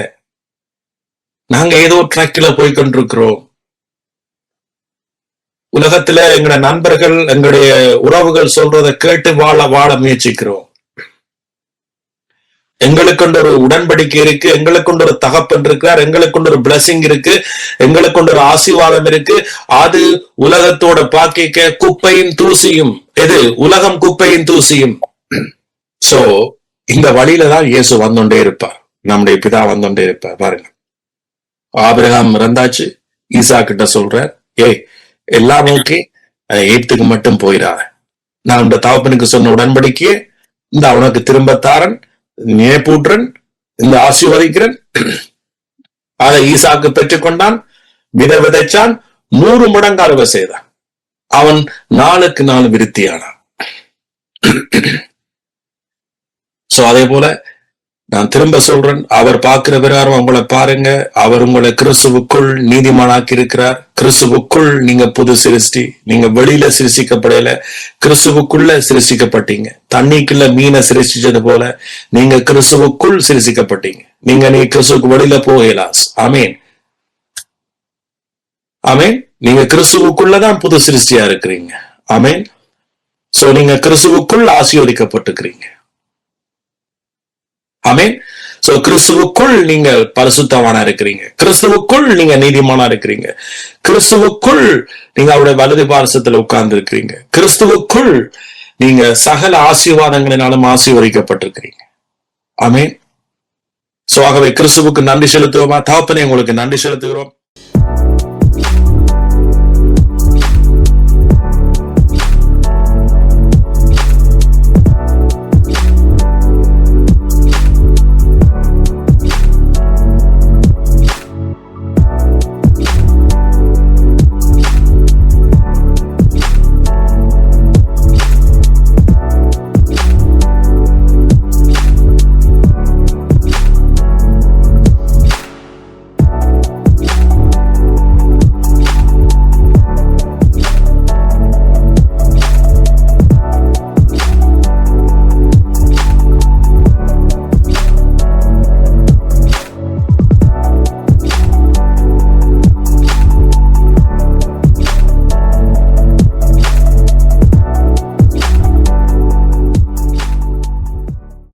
நாங்க ஏதோ ட்ராக்ல போய் கொண்டிருக்கிறோம். உலகத்துல எங்களோட நண்பர்கள், எங்களுடைய உறவுகள் சொல்றதை கேட்டு வாழ முயற்சிக்கிறோம். எங்களுக்கு ஒரு உடன்படிக்கை இருக்கு, எங்களுக்கு ஒரு தகப்பன் இருக்கிறார், எங்களுக்கு ஒரு பிளஸிங் இருக்கு, எங்களுக்கு ஒரு ஆசீர்வாதம் இருக்கு. அது உலகத்தோட பாக்கிக்க குப்பையின் தூசியும். எது? உலகம் குப்பையின் தூசியும். சோ இந்த வழியில தான் இயேசு வந்துட்டே இருப்பார், நம்முடைய பிதா வந்துட்டே இருப்பார். பாருங்க, ஆபிரகாம் இறந்தாச்சு, ஈசா கிட்ட சொல்றார், எல்லாம் ஓகே, ஏத்துக்கு மட்டும் போயிடாத. நான் இந்த தகப்பனுக்கு சொன்ன உடன்படிக்கையே இந்த அவனுக்கு திரும்ப தாரன், நினைப்பூற்றன், இந்த ஆசீர்வதிக்கிறன். அதை ஈசாக்கு பெற்றுக்கொண்டான், விதைச்சான், 100 மடங்கு அறுவை செய்தான். அவன் 4க்கு 4 விருத்தியானான். சோ அதே போல நான் திரும்ப சொல்றேன், அவர் பார்க்கிற பிரகாரம் உங்களை பாருங்க. அவர் உங்களை கிறிஸ்துவுக்குள் நீதிமானாக்கி இருக்கிறார். கிறிஸ்துவுக்குள் நீங்க புது சிருஷ்டி. நீங்க வெளியில சிருஷ்டிக்கப்படல, கிறிஸ்துவுக்குள்ள சிருஷ்டிக்கப்பட்டீங்க. தண்ணிக்குள்ள மீனை சிருஷ்டிச்சது போல நீங்க கிறிஸ்துவுக்குள் சிருஷ்டிக்கப்பட்டீங்க. நீ கிறிஸ்துவுக்கு வெளியில போகலாஸ். ஆமேன், ஆமேன். நீங்க கிறிஸ்துவுக்குள்ளதான் புது சிருஷ்டியா இருக்கிறீங்க. ஆமேன். சோ நீங்க கிறிஸ்துவுக்குள் ஆசீர்வதிக்கப்பட்டிருக்கிறீங்க. ஆமென். சோ கிறிஸ்துவுக்குள் நீங்க பரிசுத்தவானா இருக்கிறீங்க, கிறிஸ்துவுக்குள் நீங்க நீதிமானா இருக்கிறீங்க, கிறிஸ்துவுக்குள் நீங்க அவருடைய வலது பாரசத்துல உட்கார்ந்து இருக்கிறீங்க, கிறிஸ்துவுக்குள் நீங்க சகல ஆசீர்வாதங்களினாலும் ஆசீர்வதிக்கப்பட்டிருக்கிறீங்க. ஆமென். சோ ஆகவே கிறிஸ்துவுக்கு நன்றி செலுத்துவோமா? தகப்பனே உங்களுக்கு நன்றி செலுத்துகிறோம்.